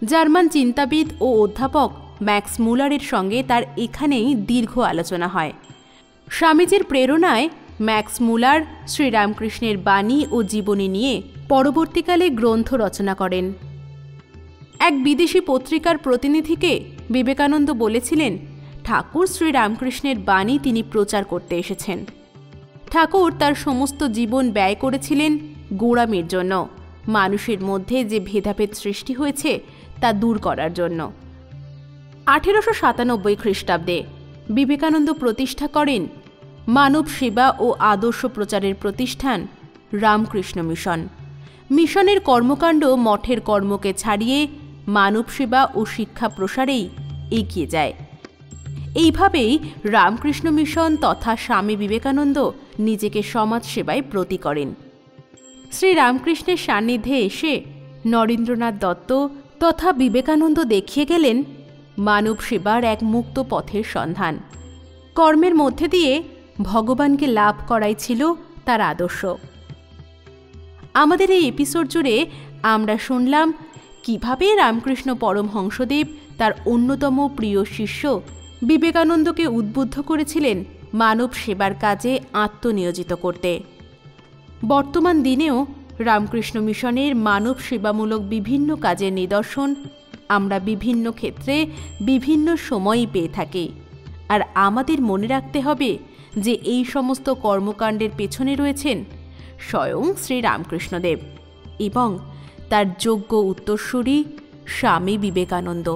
জার্মান চিন্তাবিদ ও অধ্যাপক ম্যাক্স মুলারের সঙ্গে তার এখানেই দীর্ঘ আলোচনা হয়। স্বামীজির প্রেরণায় ম্যাক্স মুলার শ্রীরামকৃষ্ণের বাণী ও জীবনী নিয়ে পরবর্তীকালে গ্রন্থ রচনা করেন। এক বিদেশি পত্রিকার প্রতিনিধিকে বিবেকানন্দ বলেছিলেন ঠাকুর শ্রীরামকৃষ্ণের বাণী তিনি প্রচার করতে এসেছেন। ঠাকুর তার সমস্ত জীবন ব্যয় করেছিলেন গোঁড়ামির জন্য, মানুষের মধ্যে যে ভেদাভেদ সৃষ্টি হয়েছে তা দূর করার জন্য। 1897 খ্রিস্টাব্দে বিবেকানন্দ প্রতিষ্ঠা করেন মানব সেবা ও আদর্শ প্রচারের প্রতিষ্ঠান রামকৃষ্ণ মিশন। মিশনের কর্মকাণ্ড মঠের কর্মকে ছাড়িয়ে মানব সেবা ও শিক্ষা প্রসারেই এগিয়ে যায়। এইভাবেই রামকৃষ্ণ মিশন তথা স্বামী বিবেকানন্দ নিজেকে সমাজ সেবায় ব্রতী করেন। শ্রী রামকৃষ্ণের সান্নিধ্যে এসে নরেন্দ্রনাথ দত্ত তথা বিবেকানন্দ দেখিয়ে গেলেন মানব সেবার এক মুক্ত পথের সন্ধান। কর্মের মধ্যে দিয়ে ভগবানকে লাভ করাই ছিল তার আদর্শ। আমাদের এই এপিসোড জুড়ে আমরা শুনলাম কিভাবে রামকৃষ্ণ পরমহংসদেব তার অন্যতম প্রিয় শিষ্য বিবেকানন্দকে উদ্বুদ্ধ করেছিলেন মানব সেবার কাজে আত্মনিয়োজিত করতে। বর্তমান দিনেও রামকৃষ্ণ মিশনের মানব সেবামূলক বিভিন্ন কাজের নিদর্শন আমরা বিভিন্ন ক্ষেত্রে বিভিন্ন সময়ই পেয়ে থাকি। আর আমাদের মনে রাখতে হবে যে এই সমস্ত কর্মকাণ্ডের পেছনে রয়েছেন স্বয়ং শ্রী রামকৃষ্ণদেব এবং তার যোগ্য উত্তরসূরি স্বামী বিবেকানন্দ।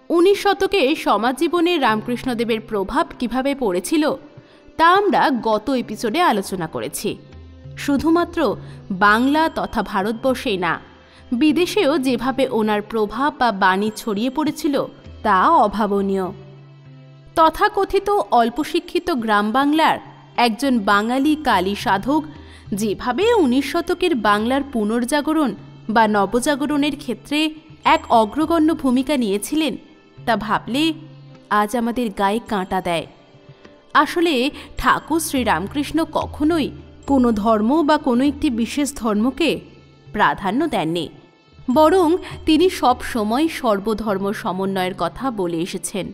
উনিশ শতকে সমাজ জীবনে রামকৃষ্ণদেবের প্রভাব কিভাবে পড়েছিল তা আমরা গত এপিসোডে আলোচনা করেছি। শুধুমাত্র বাংলা তথা ভারতবর্ষেই না, বিদেশেও যেভাবে ওনার প্রভাব বা বাণী ছড়িয়ে পড়েছিল তা অভাবনীয়। তথাকথিত অল্পশিক্ষিত গ্রাম বাংলার একজন বাঙালি কালী সাধক যেভাবে 19 শতকের বাংলার পুনর্জাগরণ বা নবজাগরণের ক্ষেত্রে এক অগ্রগণ্য ভূমিকা নিয়েছিলেন তা ভাবলে আজ আমাদের গায়ে কাঁটা দেয়। আসলে ঠাকুর শ্রীরামকৃষ্ণ কখনোই কোনো ধর্ম বা কোনো একটি বিশেষ ধর্মকে প্রাধান্য দেননি, বরং তিনি সব সময় সর্বধর্ম সমন্বয়ের কথা বলে এসেছেন,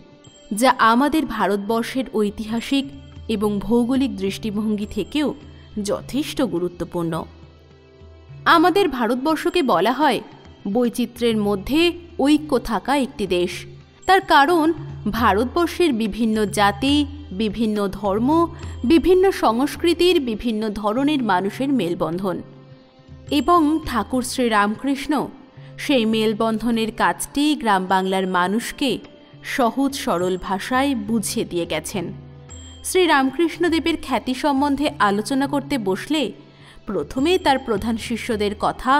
যা আমাদের ভারতবর্ষের ঐতিহাসিক এবং ভৌগোলিক দৃষ্টিভঙ্গি থেকেও যথেষ্ট গুরুত্বপূর্ণ। আমাদের ভারতবর্ষকে বলা হয় বৈচিত্র্যের মধ্যে ঐক্য থাকা একটি দেশ। তার কারণ ভারতবর্ষের বিভিন্ন জাতি, বিভিন্ন ধর্ম, বিভিন্ন সংস্কৃতির বিভিন্ন ধরনের মানুষের মেলবন্ধন, এবং ঠাকুর শ্রীরামকৃষ্ণ সেই মেলবন্ধনের কাজটি গ্রাম বাংলার মানুষকে সহজ সরল ভাষায় বুঝিয়ে দিয়ে গেছেন। শ্রীরামকৃষ্ণদেবের খ্যাতি সম্বন্ধে আলোচনা করতে বসলে প্রথমে তার প্রধান শিষ্যদের কথা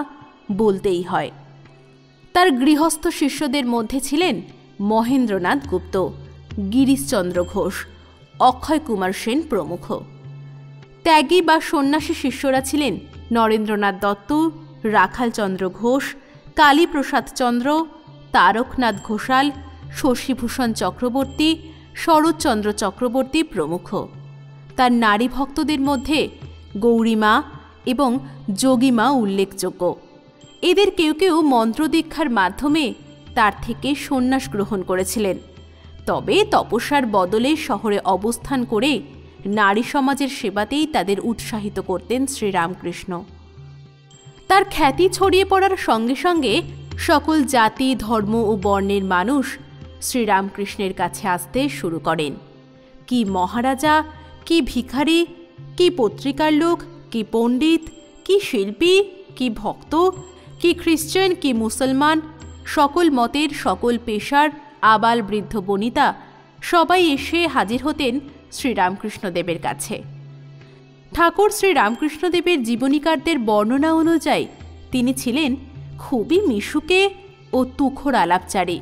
বলতেই হয়। তার গৃহস্থ শিষ্যদের মধ্যে ছিলেন মহেন্দ্রনাথ গুপ্ত, গিরিশচন্দ্র ঘোষ, অক্ষয় কুমার সেন প্রমুখ। ত্যাগী বা সন্ন্যাসী শিষ্যরা ছিলেন নরেন্দ্রনাথ দত্ত, রাখালচন্দ্র ঘোষ, কালীপ্রসাদ চন্দ্র, তারকনাথ ঘোষাল, শশীভূষণ চক্রবর্তী, শরৎচন্দ্র চক্রবর্তী প্রমুখ। তার নারী ভক্তদের মধ্যে গৌরীমা এবং যোগীমা উল্লেখযোগ্য। এদের কেউ কেউ মন্ত্রদীক্ষার মাধ্যমে তার থেকে সন্ন্যাস গ্রহণ করেছিলেন, তবে তপস্যার বদলে শহরে অবস্থান করে নারী সমাজের সেবাতেই তাদের উৎসাহিত করতেন শ্রীরামকৃষ্ণ। তার খ্যাতি ছড়িয়ে পড়ার সঙ্গে সঙ্গে সকল জাতি, ধর্ম ও বর্ণের মানুষ শ্রীরামকৃষ্ণের কাছে আসতে শুরু করেন। কি মহারাজা, কি ভিখারি, কি পত্রিকার লোক, কি পণ্ডিত, কি শিল্পী, কি ভক্ত, কি খ্রিস্টান, কি মুসলমান, সকল মতের, সকল পেশার আবাল বৃদ্ধ বনিতা সবাই এসে হাজির হতেন শ্রীরামকৃষ্ণদেবের কাছে। ঠাকুর শ্রীরামকৃষ্ণদেবের জীবনীকারদের বর্ণনা অনুযায়ী তিনি ছিলেন খুবই মিশুকে ও তুখোড় আলাপচারী।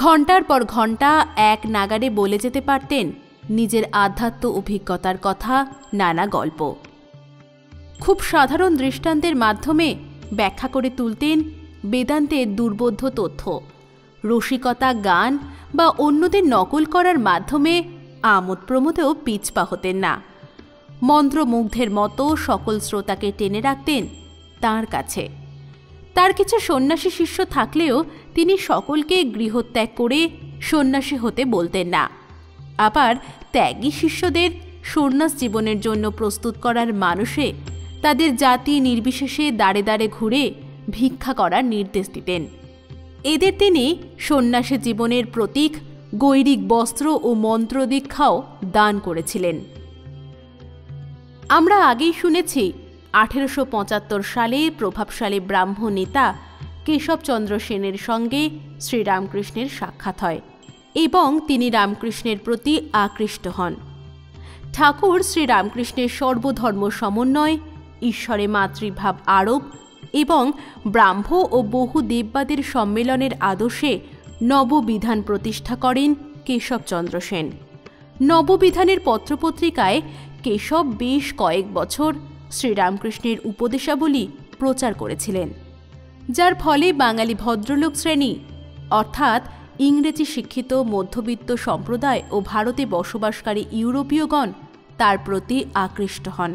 ঘণ্টার পর ঘণ্টা এক নাগাড়ে বলে যেতে পারতেন নিজের আধ্যাত্ম অভিজ্ঞতার কথা, নানা গল্প। খুব সাধারণ দৃষ্টান্তের মাধ্যমে ব্যাখ্যা করে তুলতেন বেদান্তের দুর্বোধ্য তথ্য। রসিকতা, গান বা অন্যদের নকল করার মাধ্যমে আমোদ প্রমোদেও পিছপা হতেন না। মন্ত্রমুগ্ধের মতো সকল শ্রোতাকে টেনে রাখতেন তাঁর কাছে। তার কিছু সন্ন্যাসী শিষ্য থাকলেও তিনি সকলকে গৃহত্যাগ করে সন্ন্যাসী হতে বলতেন না। আবার ত্যাগী শিষ্যদের সন্ন্যাস জীবনের জন্য প্রস্তুত করার মানুষে তাদের জাতি নির্বিশেষে দাঁড়ে দাঁড়ে ঘুরে ভিক্ষা করার নির্দেশ দিতেন। এদের তিনি সন্ন্যাসী জীবনের প্রতীক গৈরিক বস্ত্র ও মন্ত্রদীক্ষাও দান করেছিলেন। আমরা আগেই শুনেছি 1875 সালে প্রভাবশালী ব্রাহ্ম নেতা কেশবচন্দ্র সেনের সঙ্গে শ্রীরামকৃষ্ণের সাক্ষাৎ হয় এবং তিনি রামকৃষ্ণের প্রতি আকৃষ্ট হন। ঠাকুর শ্রীরামকৃষ্ণের সর্বধর্ম সমন্বয়, ঈশ্বরে মাতৃভাব আরোপ এবং ব্রাহ্ম ও বহু দেববাদের সম্মেলনের আদর্শে নববিধান প্রতিষ্ঠা করেন কেশবচন্দ্র সেন। নববিধানের পত্রপত্রিকায় কেশব বেশ কয়েক বছর শ্রীরামকৃষ্ণের উপদেশাবলী প্রচার করেছিলেন, যার ফলে বাঙালি ভদ্রলোক শ্রেণী অর্থাৎ ইংরেজি শিক্ষিত মধ্যবিত্ত সম্প্রদায় ও ভারতে বসবাসকারী ইউরোপীয়গণ তার প্রতি আকৃষ্ট হন।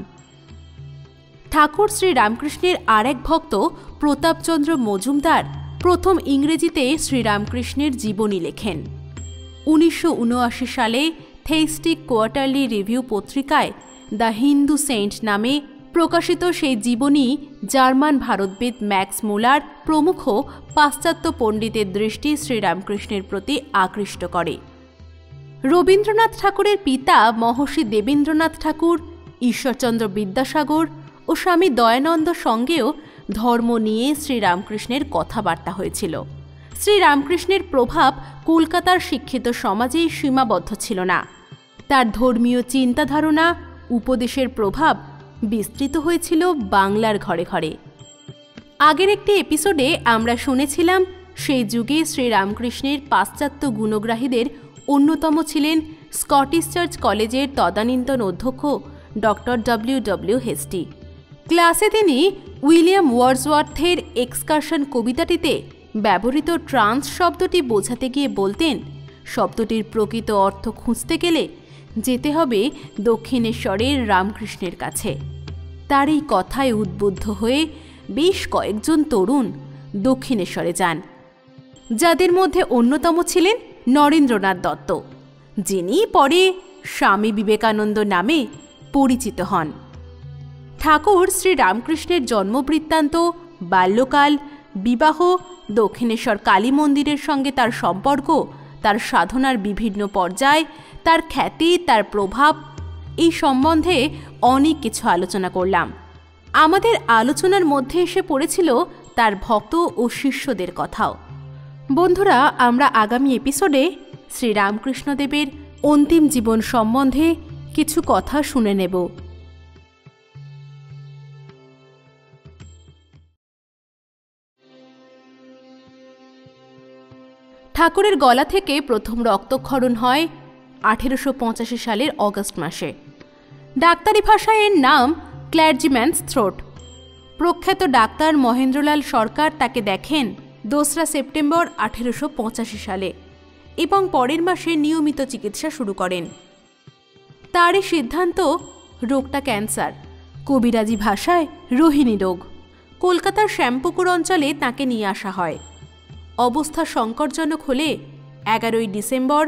ঠাকুর শ্রীরামকৃষ্ণের আর এক ভক্ত প্রতাপচন্দ্র মজুমদার প্রথম ইংরেজিতে শ্রীরামকৃষ্ণের জীবনী লেখেন। 1979 সালে থেইস্টিক কোয়ার্টারলি রিভিউ পত্রিকায় দ্য হিন্দু সেন্ট নামে প্রকাশিত সেই জীবনী জার্মান ভারতবিদ ম্যাক্স মুলার প্রমুখ পাশ্চাত্য পণ্ডিতের দৃষ্টি শ্রীরামকৃষ্ণের প্রতি আকৃষ্ট করে। রবীন্দ্রনাথ ঠাকুরের পিতা মহর্ষি দেবেন্দ্রনাথ ঠাকুর, ঈশ্বরচন্দ্র বিদ্যাসাগর ও স্বামী দয়ানন্দ সঙ্গেও ধর্ম নিয়ে শ্রীরামকৃষ্ণের কথাবার্তা হয়েছিল। শ্রীরামকৃষ্ণের প্রভাব কলকাতার শিক্ষিত সমাজেই সীমাবদ্ধ ছিল না। তার ধর্মীয় চিন্তাধারণা, উপদেশের প্রভাব বিস্তৃত হয়েছিল বাংলার ঘরে ঘরে। আগের একটি এপিসোডে আমরা শুনেছিলাম সেই যুগে শ্রীরামকৃষ্ণের পাশ্চাত্য গুণগ্রাহীদের অন্যতম ছিলেন স্কটিশ চার্চ কলেজের তদানীন্তন অধ্যক্ষ ডক্টর ডব্লিউ হেস্টি। ক্লাসে তিনি উইলিয়াম ওয়ার্ডসওয়ার্থের এক্সকারশন কবিতাটিতে ব্যবহৃত ট্রান্স শব্দটি বোঝাতে গিয়ে বলতেন, শব্দটির প্রকৃত অর্থ খুঁজতে গেলে যেতে হবে দক্ষিণেশ্বরের রামকৃষ্ণের কাছে। তার এই কথায় উদ্বুদ্ধ হয়ে বেশ কয়েকজন তরুণ দক্ষিণেশ্বরে যান, যাদের মধ্যে অন্যতম ছিলেন নরেন্দ্রনাথ দত্ত, যিনি পরে স্বামী বিবেকানন্দ নামে পরিচিত হন। ঠাকুর শ্রীরামকৃষ্ণের জন্মবৃত্তান্ত, বাল্যকাল, বিবাহ, দক্ষিণেশ্বর কালী মন্দিরের সঙ্গে তার সম্পর্ক, তার সাধনার বিভিন্ন পর্যায়, তার খ্যাতি, তার প্রভাব, এই সম্বন্ধে অনেক কিছু আলোচনা করলাম। আমাদের আলোচনার মধ্যে এসে পড়েছিল তার ভক্ত ও শিষ্যদের কথাও। বন্ধুরা, আমরা আগামী এপিসোডে শ্রীরামকৃষ্ণদেবের অন্তিম জীবন সম্বন্ধে কিছু কথা শুনে নেব। ঠাকুরের গলা থেকে প্রথম রক্তক্ষরণ হয় 1885 সালের অগস্ট মাসে। ডাক্তারি ভাষায় এর নাম ক্ল্যার্জিম্যানস থ্রোট। প্রখ্যাত ডাক্তার মহেন্দ্রলাল সরকার তাকে দেখেন 2 সেপ্টেম্বর 1885 সালে এবং পরের মাসে নিয়মিত চিকিৎসা শুরু করেন। তার এই সিদ্ধান্ত, রোগটা ক্যান্সার, কবিরাজি ভাষায় রোহিণী রোগ। কলকাতার শ্যামপুকুর অঞ্চলে তাকে নিয়ে আসা হয়। অবস্থা সংকটজনক হলে 11 ডিসেম্বর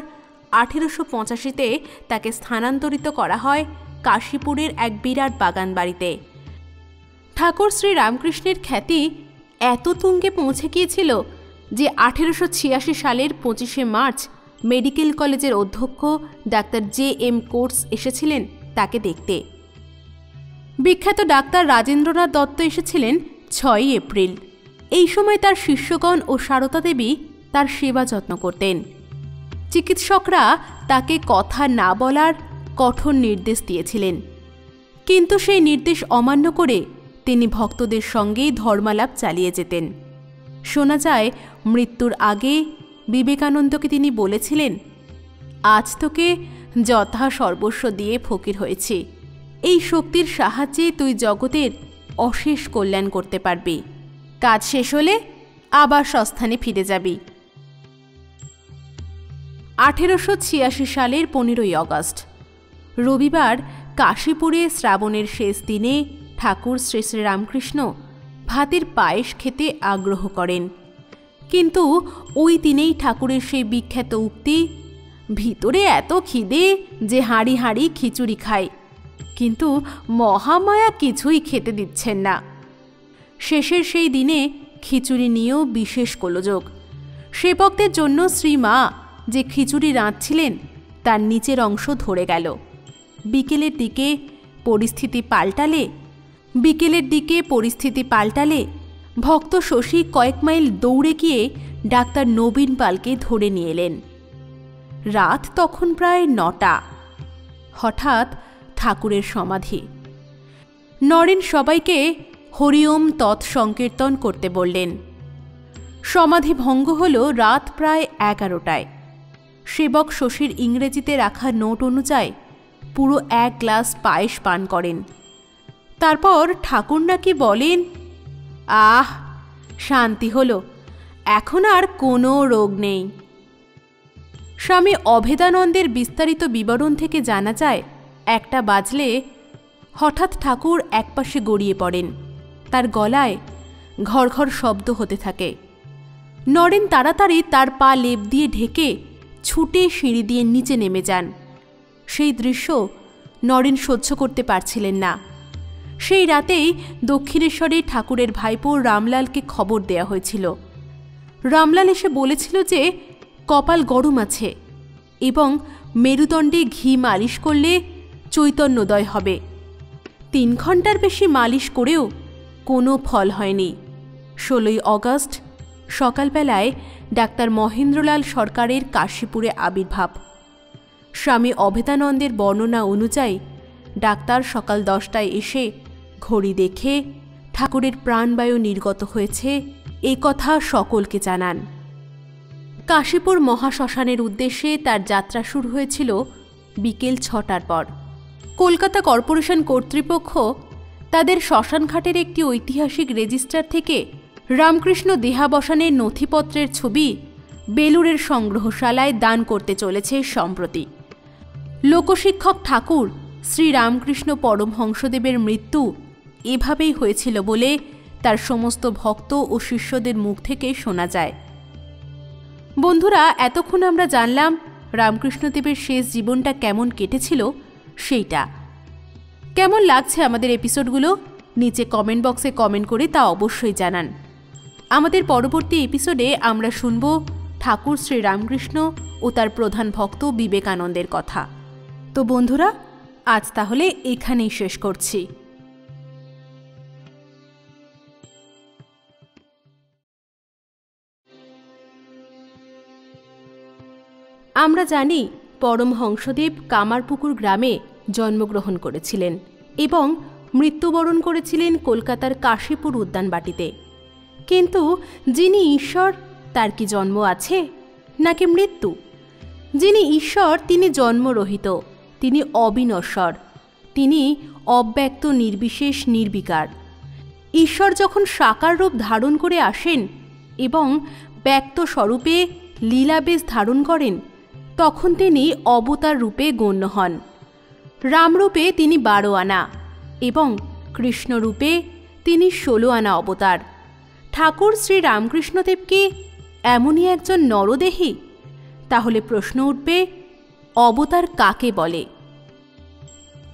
1885-তে তাকে স্থানান্তরিত করা হয় কাশীপুরের এক বিরাট বাগান বাড়িতে। ঠাকুর শ্রীরামকৃষ্ণের খ্যাতি এত তুঙ্গে পৌঁছে গিয়েছিল যে 1886 সালের 25শে মার্চ মেডিকেল কলেজের অধ্যক্ষ ডাক্তার JM কোর্স এসেছিলেন তাকে দেখতে। বিখ্যাত ডাক্তার রাজেন্দ্রনাথ দত্ত এসেছিলেন 6ই এপ্রিল। এই সময় তার শিষ্যগণ ও সারদা দেবী তার সেবা যত্ন করতেন। চিকিৎসকরা তাকে কথা না বলার কঠোর নির্দেশ দিয়েছিলেন, কিন্তু সেই নির্দেশ অমান্য করে তিনি ভক্তদের সঙ্গে ধর্মালাপ চালিয়ে যেতেন। শোনা যায় মৃত্যুর আগে বিবেকানন্দকে তিনি বলেছিলেন, আজ তোকে যথা সর্বস্ব দিয়ে ফকির হয়েছি, এই শক্তির সাহায্যে তুই জগতের অশেষ কল্যাণ করতে পারবি, কাজ শেষ হলে আবার স্বস্থানে ফিরে যাবি। 1886 সালের 15ই আগস্ট রবিবার কাশীপুরে শ্রাবণের শেষ দিনে ঠাকুর শ্রী শ্রী রামকৃষ্ণ ভাতের পায়েস খেতে আগ্রহ করেন। কিন্তু ওই দিনেই ঠাকুরের সেই বিখ্যাত উক্তি, ভিতরে এত খিদে যে হাঁড়ি হাঁড়ি খিচুড়ি খায়, কিন্তু মহামায়া কিছুই খেতে দিচ্ছেন না। শেষের সেই দিনে খিচুড়ি নিয়েও বিশেষ গোলযোগ। সেবকদের জন্য শ্রীমা যে খিচুড়ি রাঁধছিলেন তার নিচের অংশ ধরে গেল। বিকেলের দিকে পরিস্থিতি পাল্টালে ভক্ত শশী কয়েক মাইল দৌড়ে গিয়ে ডাক্তার নবীন পালকে ধরে নিয়ে এলেন। রাত তখন প্রায় 9টা। হঠাৎ ঠাকুরের সমাধি। নরেন সবাইকে হরিওম তৎসংকীর্তন করতে বললেন। সমাধি ভঙ্গ হল রাত প্রায় 11টায়। সেবক শশীর ইংরেজিতে রাখা নোট অনুযায়ী পুরো 1 গ্লাস পায়েস পান করেন। তারপর ঠাকুর নাকি বলেন, আহ, শান্তি হলো, এখন আর কোনো রোগ নেই। স্বামী অভেদানন্দের বিস্তারিত বিবরণ থেকে জানা যায়, 1টা বাজলে হঠাৎ ঠাকুর একপাশে গড়িয়ে পড়েন। তার গলায় ঘর ঘর শব্দ হতে থাকে। নরেন তাড়াতাড়ি তার পা লেপ দিয়ে ঢেকে ছুটে সিঁড়ি দিয়ে নিচে নেমে যান। সেই দৃশ্য নরেন সহ্য করতে পারছিলেন না। সেই রাতেই দক্ষিণেশ্বরে ঠাকুরের ভাইপো রামলালকে খবর দেয়া হয়েছিল। রামলাল এসে বলেছিল যে কপাল গরম আছে এবং মেরুদণ্ডে ঘি মালিশ করলে চৈতন্যোদয় হবে। 3 ঘন্টার বেশি মালিশ করেও কোনো ফল হয়নি। 16ই আগস্ট সকালবেলায় ডাক্তার মহেন্দ্রলাল সরকারের কাশীপুরে আবির্ভাব। স্বামী অভেদানন্দের বর্ণনা অনুযায়ী ডাক্তার সকাল 10টায় এসে ঘড়ি দেখে ঠাকুরের প্রাণবায়ু নির্গত হয়েছে এ কথা সকলকে জানান। কাশীপুর মহাশ্মশানের উদ্দেশ্যে তার যাত্রা শুরু হয়েছিল বিকেল 6টার পর। কলকাতা কর্পোরেশন কর্তৃপক্ষ তাদের শ্মশানঘাটের একটি ঐতিহাসিক রেজিস্টার থেকে রামকৃষ্ণ দেহাবসানের নথিপত্রের ছবি বেলুড়ের সংগ্রহশালায় দান করতে চলেছে সম্প্রতি। লোকশিক্ষক ঠাকুর শ্রী রামকৃষ্ণ পরমহংসদেবের মৃত্যু এভাবেই হয়েছিল বলে তার সমস্ত ভক্ত ও শিষ্যদের মুখ থেকে শোনা যায়। বন্ধুরা, এতক্ষণ আমরা জানলাম রামকৃষ্ণদেবের শেষ জীবনটা কেমন কেটেছিল সেইটা। কেমন লাগছে আমাদের এপিসোডগুলো নিচে কমেন্ট বক্সে কমেন্ট করে তা অবশ্যই জানান। আমাদের পরবর্তী এপিসোডে আমরা শুনব ঠাকুর শ্রী রামকৃষ্ণ ও তার প্রধান ভক্ত বিবেকানন্দের কথা। তো বন্ধুরা, আজ তাহলে এখানেই শেষ করছি। আমরা জানি পরমহংসদেব কামারপুকুর গ্রামে জন্মগ্রহণ করেছিলেন এবং মৃত্যুবরণ করেছিলেন কলকাতার কাশীপুর উদ্যানবাটিতে। কিন্তু যিনি ঈশ্বর তার কি জন্ম আছে নাকি মৃত্যু? যিনি ঈশ্বর তিনি জন্মরহিত, তিনি অবিনশ্বর, তিনি অব্যক্ত নির্বিশেষ নির্বিকার। ঈশ্বর যখন সাকার রূপ ধারণ করে আসেন এবং ব্যক্ত স্বরূপে লীলাবেশ ধারণ করেন তখন তিনি অবতার রূপে গণ্য হন। রামরূপে তিনি 12 আনা এবং কৃষ্ণরূপে তিনি 16 আনা অবতার। ঠাকুর শ্রী রামকৃষ্ণদেব কি এমনই একজন নরদেহী? তাহলে প্রশ্ন উঠবে, অবতার কাকে বলে?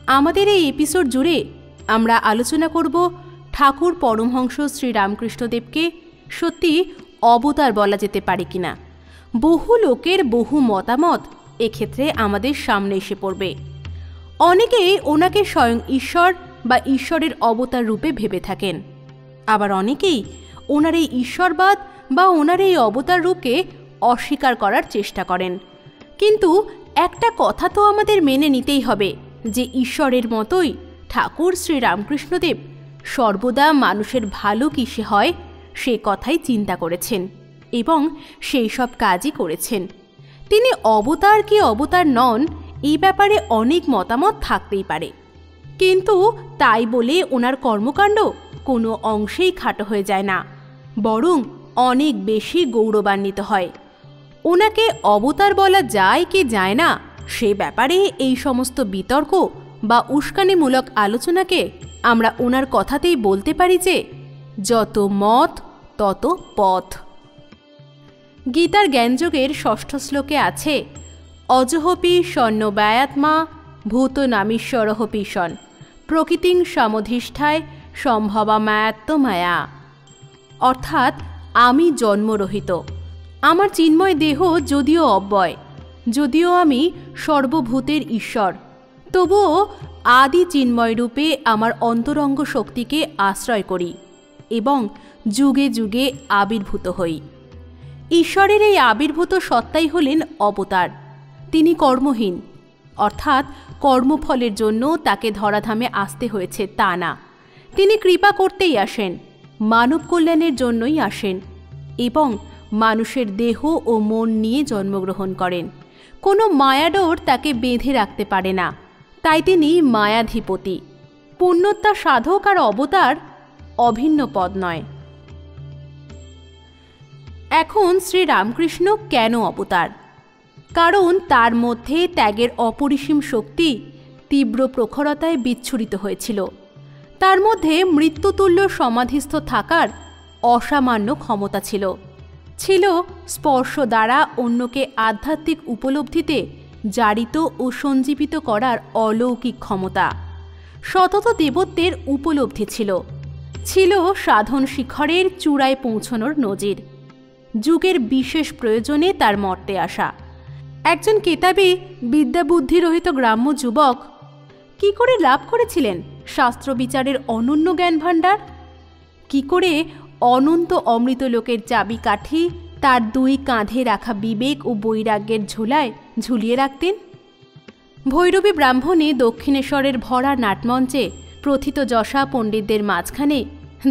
আমাদের এই এপিসোড জুড়ে আমরা আলোচনা করব ঠাকুর পরমহংস শ্রীরামকৃষ্ণদেবকে সত্যি অবতার বলা যেতে পারে কিনা। বহু লোকের বহু মতামত এক্ষেত্রে আমাদের সামনে এসে পড়বে। অনেকেই ওনাকে স্বয়ং ঈশ্বর বা ঈশ্বরের অবতার রূপে ভেবে থাকেন, আবার অনেকেই ওনার এই ঈশ্বরবাদ বা ওনার এই অবতার রূপকে অস্বীকার করার চেষ্টা করেন। কিন্তু একটা কথা তো আমাদের মেনে নিতেই হবে যে ঈশ্বরের মতোই ঠাকুর শ্রীরামকৃষ্ণদেব সর্বদা মানুষের ভালো কিসে হয় সে কথাই চিন্তা করেছেন এবং সেই সব কাজই করেছেন। তিনি অবতার কি অবতার নন এই ব্যাপারে অনেক মতামত থাকতেই পারে, কিন্তু তাই বলে ওনার কর্মকাণ্ড কোনো অংশেই খাটো হয়ে যায় না, বরং অনেক বেশি গৌরবান্বিত হয়। ওনাকে অবতার বলা যায় কি যায় না সে ব্যাপারে এই সমস্ত বিতর্ক বা উস্কানিমূলক আলোচনাকে আমরা ওনার কথাতেই বলতে পারি যে যত মত তত পথ। গীতার জ্ঞানযোগের ৬ষ্ঠ শ্লোকে আছে, অজহপি সন্ন্যব্যায়াত্মা ভূত নামীশ্বরহপি সন প্রকৃতিং সমধিষ্ঠায় সম্ভবামায়াত্মমায়া। অর্থাৎ আমি জন্মরহিত, আমার চিন্ময় দেহ যদিও অব্যয়, যদিও আমি সর্বভূতের ঈশ্বর, তবুও আদি চিন্ময় রূপে আমার অন্তরঙ্গ শক্তিকে আশ্রয় করি এবং যুগে যুগে আবির্ভূত হই। ঈশ্বরের এই আবির্ভূত সত্তাই হলেন অবতার। তিনি কর্মহীন, অর্থাৎ কর্মফলের জন্য তাকে ধরাধামে আসতে হয়েছে তা না। তিনি কৃপা করতেই আসেন, মানব কল্যাণের জন্যই আসেন এবং মানুষের দেহ ও মন নিয়ে জন্মগ্রহণ করেন। কোনো মায়াডোর তাকে বেঁধে রাখতে পারে না, তাই তিনি মায়াধিপতি। পুণ্যত্বা সাধক আর অবতার অভিন্ন পদ নয়। এখন শ্রীরামকৃষ্ণ কেন অবতার? কারণ তার মধ্যে ত্যাগের অপরিসীম শক্তি তীব্র প্রখরতায় বিচ্ছুরিত হয়েছিল। তার মধ্যে মৃত্যুতুল্য সমাধিস্থ থাকার অসামান্য ক্ষমতা ছিল। ছিল স্পর্শ দ্বারা অন্যকে আধ্যাত্মিক উপলব্ধিতে জারিত ও সঞ্জীবিত করার অলৌকিক ক্ষমতা। সতত দেবত্বের উপলব্ধি ছিল। ছিল সাধন শিখরের চূড়ায় পৌঁছনোর নজির। যুগের বিশেষ প্রয়োজনে তার মর্তে আসা। একজন কেতাবী বিদ্যাবুদ্ধিরহিত গ্রাম্য যুবক কি করে লাভ করেছিলেন শাস্ত্রবিচারের অনন্য জ্ঞান ভাণ্ডার? কি করে অনন্ত অমৃত লোকের চাবিকাঠি তার দুই কাঁধে রাখা বিবেক ও বৈরাগ্যের ঝোলায় ঝুলিয়ে রাখতেন? ভৈরবী ব্রাহ্মণে দক্ষিণেশ্বরের ভরা নাটমঞ্চে প্রথিতযশা পণ্ডিতদের মাঝখানে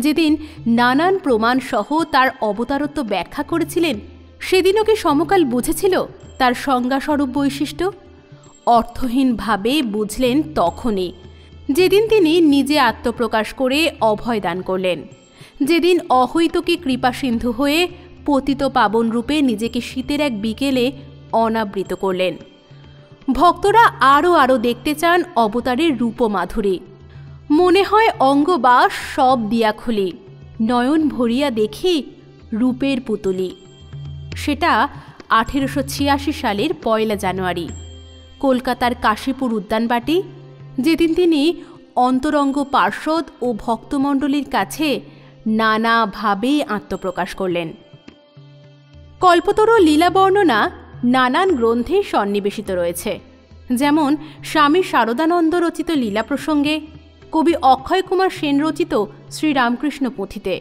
যেদিন নানান প্রমাণসহ তার অবতারত্ব ব্যাখ্যা করেছিলেন, সেদিনও কি সমকাল বুঝেছিল তার সংজ্ঞাস্বরূপ বৈশিষ্ট্য? অর্থহীনভাবে বুঝলেন তখনই, যেদিন তিনি নিজে আত্মপ্রকাশ করে অভয় দান করলেন, যেদিন অহৈতুকী কৃপাসিন্ধু হয়ে পতিত পাবন রূপে নিজেকে শীতের এক বিকেলে অনাবৃত করলেন। ভক্তরা আরও দেখতে চান অবতারের রূপমাধুরী। মনে হয় অঙ্গবাস সব দিয়া খুলি, নয়ন ভরিয়া দেখি রূপের পুতুলি। সেটা 1886 সালের 1 জানুয়ারি, কলকাতার কাশীপুর উদ্যানবাটি, যেদিন তিনি অন্তরঙ্গ পার্ষদ ও ভক্তমণ্ডলীর কাছে নানাভাবে আত্মপ্রকাশ করলেন। কল্পতরু লীলা বর্ণনা নানান গ্রন্থে সন্নিবেশিত রয়েছে, যেমন স্বামী শারদানন্দ রচিত লীলা প্রসঙ্গে, কবি অক্ষয় কুমার সেন রচিত শ্রীরামকৃষ্ণ পুঁথিতে,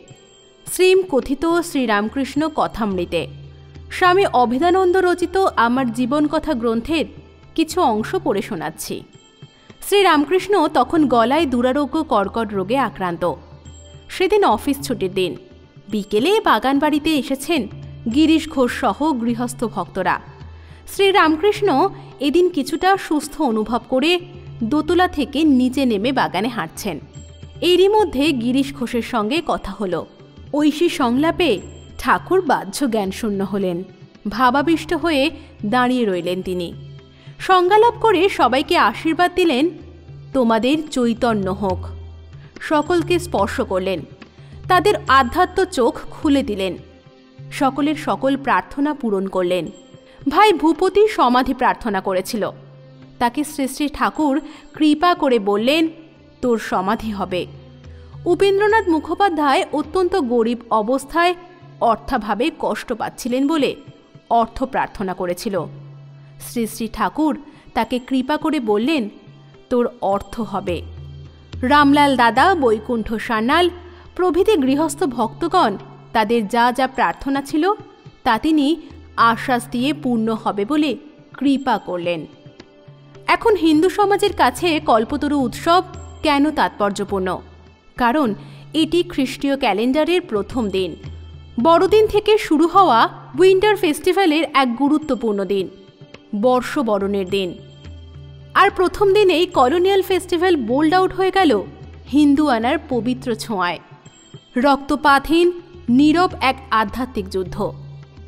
শ্রীম কথিত শ্রীরামকৃষ্ণ কথামৃতে, স্বামী অভেদানন্দ রচিত আমার জীবন কথা গ্রন্থের কিছু অংশ পড়ে শোনাচ্ছি। শ্রীরামকৃষ্ণ তখন গলায় দুরারোগ্য কর্কট রোগে আক্রান্ত। সেদিন অফিস ছুটির দিন। বিকেলে বাগান বাড়িতে এসেছেন গিরিশ ঘোষ সহ গৃহস্থ ভক্তরা। শ্রীরামকৃষ্ণ এদিন কিছুটা সুস্থ অনুভব করে দোতলা থেকে নিচে নেমে বাগানে হাঁটছেন। এরই মধ্যে গিরিশ ঘোষের সঙ্গে কথা হলো। ঐশী সংলাপে ঠাকুর বাহ্য জ্ঞানশূন্য হলেন। ভাবাবিষ্ট হয়ে দাঁড়িয়ে রইলেন তিনি। সংজ্ঞালাপ করে সবাইকে আশীর্বাদ দিলেন, তোমাদের চৈতন্য হোক। সকলকে স্পর্শ করলেন, তাদের আধ্যাত্ম চোখ খুলে দিলেন। সকলের সকল প্রার্থনা পূরণ করলেন। ভাই ভূপতি সমাধি প্রার্থনা করেছিল, তাকে শ্রী শ্রী ঠাকুর কৃপা করে বললেন, তোর সমাধি হবে। উপেন্দ্রনাথ মুখোপাধ্যায় অত্যন্ত গরিব অবস্থায় অর্থাভাবে কষ্ট পাচ্ছিলেন বলে অর্থ প্রার্থনা করেছিল। শ্রী শ্রী ঠাকুর তাকে কৃপা করে বললেন, তোর অর্থ হবে। রামলাল দাদা, বৈকুণ্ঠ সান্যাল প্রভৃতি গৃহস্থ ভক্তগণ তাদের যা যা প্রার্থনা ছিল তা তিনি আশ্বাস দিয়ে পূর্ণ হবে বলে কৃপা করলেন। এখন হিন্দু সমাজের কাছে কল্পতরু উৎসব কেন তাৎপর্যপূর্ণ? কারণ এটি খ্রিস্টীয় ক্যালেন্ডারের প্রথম দিন। বড়দিন থেকে শুরু হওয়া উইন্টার ফেস্টিভ্যালের এক গুরুত্বপূর্ণ দিন, বর্ষবরণের দিন। আর প্রথম দিনেই কলোনিয়াল ফেস্টিভ্যাল বোল্ড আউট হয়ে গেল হিন্দু আনার পবিত্র ছোঁয়ায়। রক্তপাতহীন নীরব এক আধ্যাত্মিক যুদ্ধ,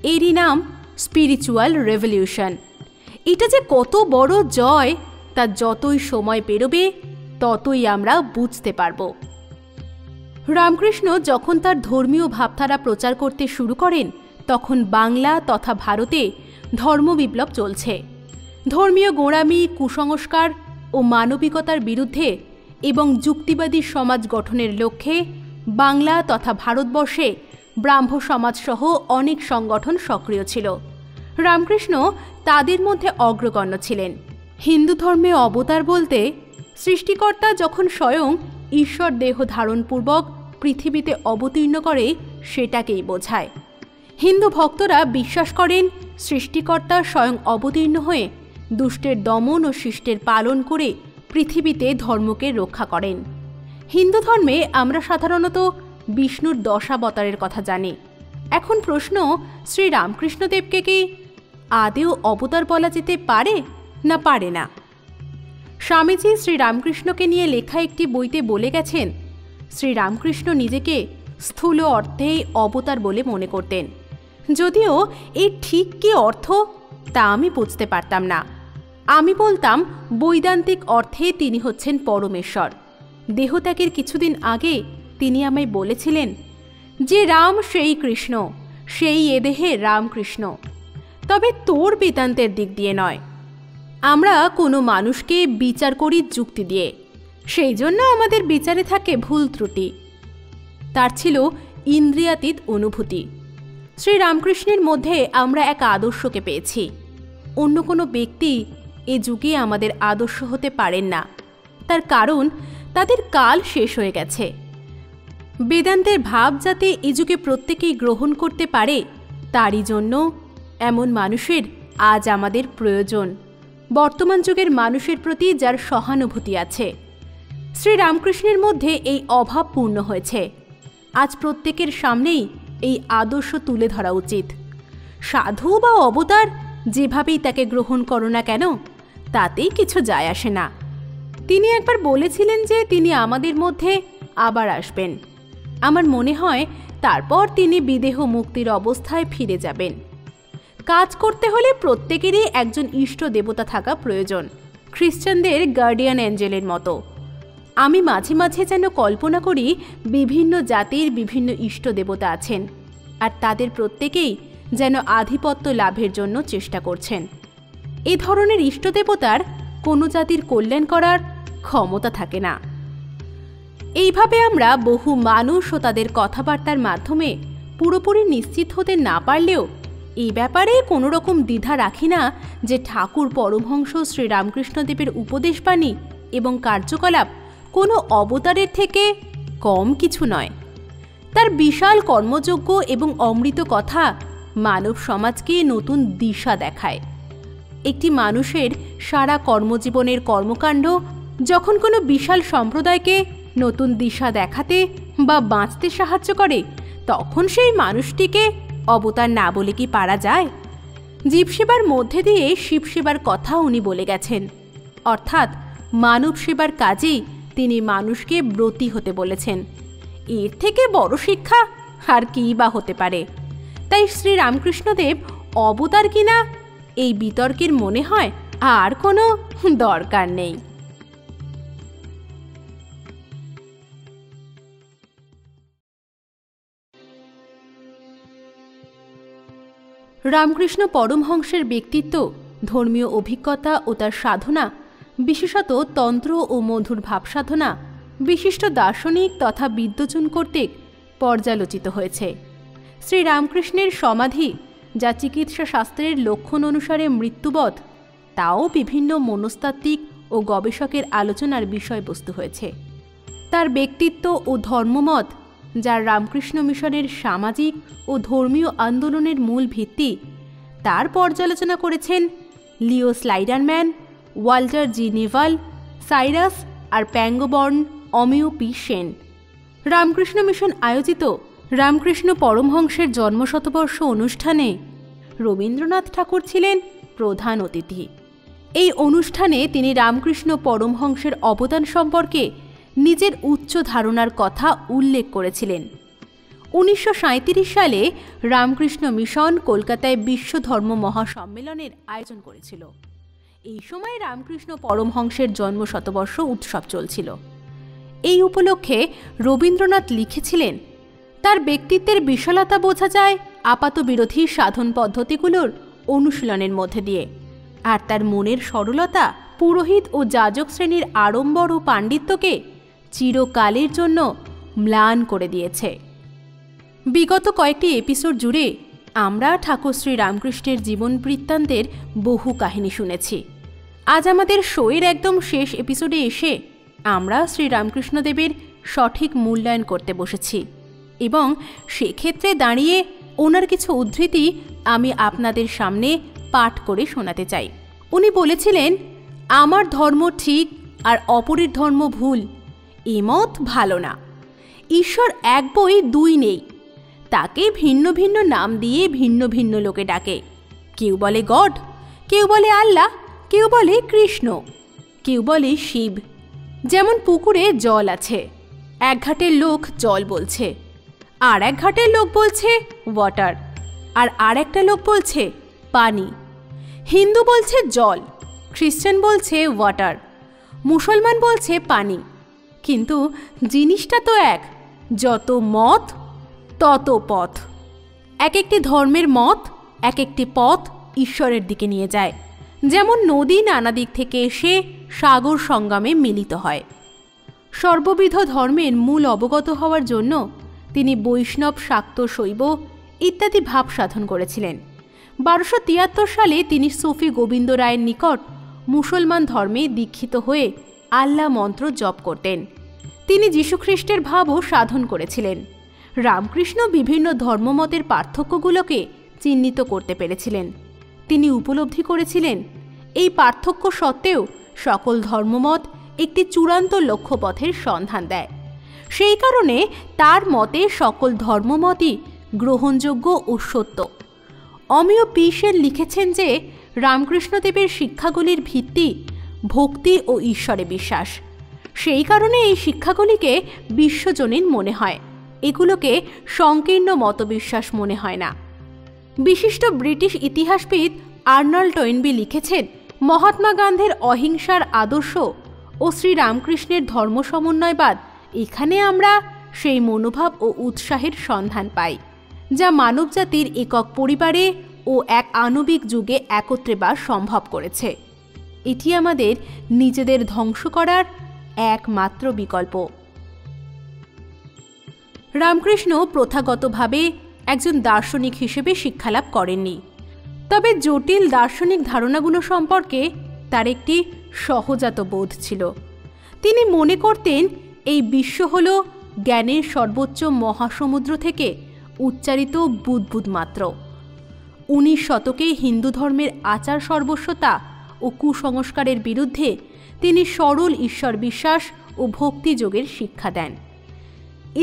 এরই নাম স্পিরিচুয়াল রেভলিউশন। এটা যে কত বড় জয় তা যতই সময় পেরোবে ততই আমরা বুঝতে পারব। রামকৃষ্ণ যখন তার ধর্মীয় ভাবধারা প্রচার করতে শুরু করেন তখন বাংলা তথা ভারতে ধর্মবিপ্লব চলছে। ধর্মীয় গোঁড়ামি, কুসংস্কার ও মানবিকতার বিরুদ্ধে এবং যুক্তিবাদী সমাজ গঠনের লক্ষ্যে বাংলা তথা ভারতবর্ষে ব্রাহ্ম সমাজসহ অনেক সংগঠন সক্রিয় ছিল। রামকৃষ্ণ তাদের মধ্যে অগ্রগণ্য ছিলেন। হিন্দু ধর্মে অবতার বলতে সৃষ্টিকর্তা যখন স্বয়ং ঈশ্বর দেহ ধারণপূর্বক পৃথিবীতে অবতীর্ণ করে সেটাকেই বোঝায়। হিন্দু ভক্তরা বিশ্বাস করেন সৃষ্টিকর্তা স্বয়ং অবতীর্ণ হয়ে দুষ্টের দমন ও শিষ্টের পালন করে পৃথিবীতে ধর্মকে রক্ষা করেন। হিন্দু ধর্মে আমরা সাধারণত বিষ্ণুর দশাবতারের কথা জানি। এখন প্রশ্ন, শ্রী রামকৃষ্ণদেবকে কি আদেও অবতার বলা যেতে পারে না পারে না? স্বামীজি শ্রী রামকৃষ্ণকে নিয়ে লেখা একটি বইতে বলে গেছেন, শ্রী রামকৃষ্ণ নিজেকে স্থূল অর্থেই অবতার বলে মনে করতেন। যদিও এই ঠিক কী অর্থ তা আমি বুঝতে পারতাম না। আমি বলতাম বৈদান্তিক অর্থে তিনি হচ্ছেন পরমেশ্বর। দেহত্যাগের কিছুদিন আগে তিনি আমায় বলেছিলেন, যে রাম সেই কৃষ্ণ, সেই এ দেহে রামকৃষ্ণ, তবে তোর বেদান্তের দিক দিয়ে নয়। আমরা কোনো মানুষকে বিচার করি যুক্তি দিয়ে, সেই জন্য আমাদের বিচারে থাকে ভুল ত্রুটি। তার ছিল ইন্দ্রিয়াতীত অনুভূতি। শ্রী রামকৃষ্ণের মধ্যে আমরা এক আদর্শকে পেয়েছি। অন্য কোনো ব্যক্তি এ যুগে আমাদের আদর্শ হতে পারেন না। তার কারণ তাদের কাল শেষ হয়ে গেছে। বেদান্তের ভাব যাতে এ যুগে প্রত্যেকেই গ্রহণ করতে পারে তারই জন্য এমন মানুষের আজ আমাদের প্রয়োজন, বর্তমান যুগের মানুষের প্রতি যার সহানুভূতি আছে। শ্রী রামকৃষ্ণের মধ্যে এই অভাব পূর্ণ হয়েছে। আজ প্রত্যেকের সামনেই এই আদর্শ তুলে ধরা উচিত। সাধু বা অবতার যেভাবেই তাকে গ্রহণ করো না কেন, তাতেই কিছু যায় আসে না। তিনি একবার বলেছিলেন যে তিনি আমাদের মধ্যে আবার আসবেন। আমার মনে হয় তারপর তিনি বিদেহ মুক্তির অবস্থায় ফিরে যাবেন। কাজ করতে হলে প্রত্যেকেরই একজন ইষ্ট দেবতা থাকা প্রয়োজন, খ্রিস্টানদের গার্ডিয়ান অ্যাঞ্জেলের মতো। আমি মাঝে মাঝে যেন কল্পনা করি বিভিন্ন জাতির বিভিন্ন ইষ্ট দেবতা আছেন, আর তাদের প্রত্যেকেই যেন আধিপত্য লাভের জন্য চেষ্টা করছেন। এ ধরনের ইষ্ট দেবতার কোনো জাতির কল্যাণ করার ক্ষমতা থাকে না। এইভাবে আমরা বহু মানুষ ও তাদের কথাবার্তার মাধ্যমে পুরোপুরি নিশ্চিত হতে না পারলেও এই ব্যাপারে কোনো রকম দ্বিধা রাখি না যে ঠাকুর পরমহংস শ্রী রামকৃষ্ণদেবের উপদেশবাণী এবং কার্যকলাপ কোনো অবতারের থেকে কম কিছু নয়। তার বিশাল কর্মযোগ্য এবং অমৃত কথা মানব সমাজকে নতুন দিশা দেখায়। একটি মানুষের সারা কর্মজীবনের কর্মকাণ্ড যখন কোনো বিশাল সম্প্রদায়কে নতুন দিশা দেখাতে বা বাঁচতে সাহায্য করে, তখন সেই মানুষটিকে অবতার না বলে কি পারা যায়? জীবসেবার মধ্যে দিয়ে শিবসেবার কথা উনি বলে গেছেন, অর্থাৎ মানব সেবার কাজেই তিনি মানুষকে ব্রতী হতে বলেছেন। এর থেকে বড় শিক্ষা আর কী বা হতে পারে? তাই শ্রী রামকৃষ্ণদেব অবতার কিনা এই বিতর্কের মনে হয় আর কোনো দরকার নেই। রামকৃষ্ণ পরমহংসের ব্যক্তিত্ব, ধর্মীয় অভিজ্ঞতা ও তার সাধনা, বিশেষত তন্ত্র ও মধুর ভাবসাধনা বিশিষ্ট দার্শনিক তথা বিদ্বচন কর্তৃক পর্যালোচিত হয়েছে। শ্রীরামকৃষ্ণের সমাধি, যা চিকিৎসা শাস্ত্রের লক্ষণ অনুসারে মৃত্যুবৎ, তাও বিভিন্ন মনস্তাত্ত্বিক ও গবেষকের আলোচনার বিষয়বস্তু হয়েছে। তার ব্যক্তিত্ব ও ধর্মমত, যার রামকৃষ্ণ মিশনের সামাজিক ও ধর্মীয় আন্দোলনের মূল ভিত্তি, তার পর্যালোচনা করেছেন লিও স্লাইডারম্যান, ওয়াল্টার জি নিভাল, সাইরাস আর প্যাঙ্গবর্ন, অমিয় পি সেন। রামকৃষ্ণ মিশন আয়োজিত রামকৃষ্ণ পরমহংসের জন্মশতবর্ষ অনুষ্ঠানে রবীন্দ্রনাথ ঠাকুর ছিলেন প্রধান অতিথি। এই অনুষ্ঠানে তিনি রামকৃষ্ণ পরমহংসের অবদান সম্পর্কে নিজের উচ্চ ধারণার কথা উল্লেখ করেছিলেন। 1937 সালে রামকৃষ্ণ মিশন কলকাতায় বিশ্ব ধর্ম মহাসম্মেলনের আয়োজন করেছিল। এই সময় রামকৃষ্ণ পরমহংসের জন্মশতবর্ষ উৎসব চলছিল। এই উপলক্ষে রবীন্দ্রনাথ লিখেছিলেন, তার ব্যক্তিত্বের বিশালতা বোঝা যায় আপাত বিরোধী সাধন পদ্ধতিগুলোর অনুশীলনের মধ্যে দিয়ে, আর তার মনের সরলতা পুরোহিত ও যাজক শ্রেণীর আড়ম্বর ও পাণ্ডিত্যকে চিরকালের জন্য ম্লান করে দিয়েছে। বিগত কয়েকটি এপিসোড জুড়ে আমরা ঠাকুর শ্রী রামকৃষ্ণের জীবন বৃত্তান্তের বহু কাহিনী শুনেছি। আজ আমাদের শোয়ের একদম শেষ এপিসোডে এসে আমরা শ্রী রামকৃষ্ণদেবের সঠিক মূল্যায়ন করতে বসেছি, এবং সেক্ষেত্রে দাঁড়িয়ে ওনার কিছু উদ্ধৃতি আমি আপনাদের সামনে পাঠ করে শোনাতে চাই। উনি বলেছিলেন, আমার ধর্ম ঠিক আর অপরের ধর্ম ভুল, এ মত ভালো না। ঈশ্বর এক বই দুই নেই, তাকে ভিন্ন ভিন্ন নাম দিয়ে ভিন্ন ভিন্ন লোকে ডাকে। কেউ বলে গড, কেউ বলে আল্লাহ, কেউ বলে কৃষ্ণ, কেউ বলে শিব। যেমন পুকুরে জল আছে, এক ঘাটের লোক জল বলছে, আর এক ঘাটের লোক বলছে ওয়াটার, আর একটা লোক বলছে পানি। হিন্দু বলছে জল, খ্রিস্টান বলছে ওয়াটার, মুসলমান বলছে পানি। কিন্তু জিনিসটা তো এক, যত মত তত পথ। এক একটি ধর্মের মত এক একটি পথ ঈশ্বরের দিকে নিয়ে যায়। যেমন নদী নানা দিক থেকে এসে সাগর সঙ্গমে মিলিত হয়। সর্ববিধ ধর্মের মূল অবগত হওয়ার জন্য তিনি বৈষ্ণব, শাক্ত, শৈব ইত্যাদি ভাব সাধন করেছিলেন। 1273 সালে তিনি সুফি গোবিন্দ রায়ের নিকট মুসলমান ধর্মে দীক্ষিত হয়ে আল্লাহ মন্ত্র জপ করতেন। তিনি যীশুখ্রিস্টের ভাবও সাধন করেছিলেন। রামকৃষ্ণ বিভিন্ন ধর্মমতের পার্থক্যগুলোকে চিহ্নিত করতে পেরেছিলেন। তিনি উপলব্ধি করেছিলেন, এই পার্থক্য সত্ত্বেও সকল ধর্মমত একটি চূড়ান্ত লক্ষ্যপথের সন্ধান দেয়। সেই কারণে তার মতে সকল ধর্মমতই গ্রহণযোগ্য ও সত্য। অমিয় পি সেন লিখেছেন যে রামকৃষ্ণদেবের শিক্ষাগুলির ভিত্তি ভক্তি ও ঈশ্বরে বিশ্বাস। সেই কারণে এই শিক্ষাগুলিকে বিশ্বজনীন মনে হয়, এগুলোকে সংকীর্ণ মতবিশ্বাস মনে হয় না। বিশিষ্ট ব্রিটিশ ইতিহাসবিদ আর্নল্ড টয়েনবি লিখেছেন, মহাত্মা গান্ধীর অহিংসার আদর্শ ও শ্রী রামকৃষ্ণের ধর্ম সমন্বয়বাদ, এখানে আমরা সেই মনোভাব ও উৎসাহের সন্ধান পাই যা মানবজাতির একক পরিবারে ও এক আণবিক যুগে একত্রে বাস সম্ভব করেছে। এটি আমাদের নিজেদের ধ্বংস করার একমাত্র বিকল্প। রামকৃষ্ণ প্রথাগতভাবে একজন দার্শনিক হিসেবে শিক্ষালাভ করেননি, তবে জটিল দার্শনিক ধারণাগুলো সম্পর্কে তার একটি সহজাত বোধ ছিল। তিনি মনে করতেন এই বিশ্ব হল জ্ঞানের সর্বোচ্চ মহাসমুদ্র থেকে উচ্চারিত বুদ্বুদ মাত্র। 19 শতকে হিন্দু ধর্মের আচার সর্বস্বতা ও কুসংস্কারের বিরুদ্ধে তিনি সরল ঈশ্বর বিশ্বাস ও ভক্তিযোগের শিক্ষা দেন।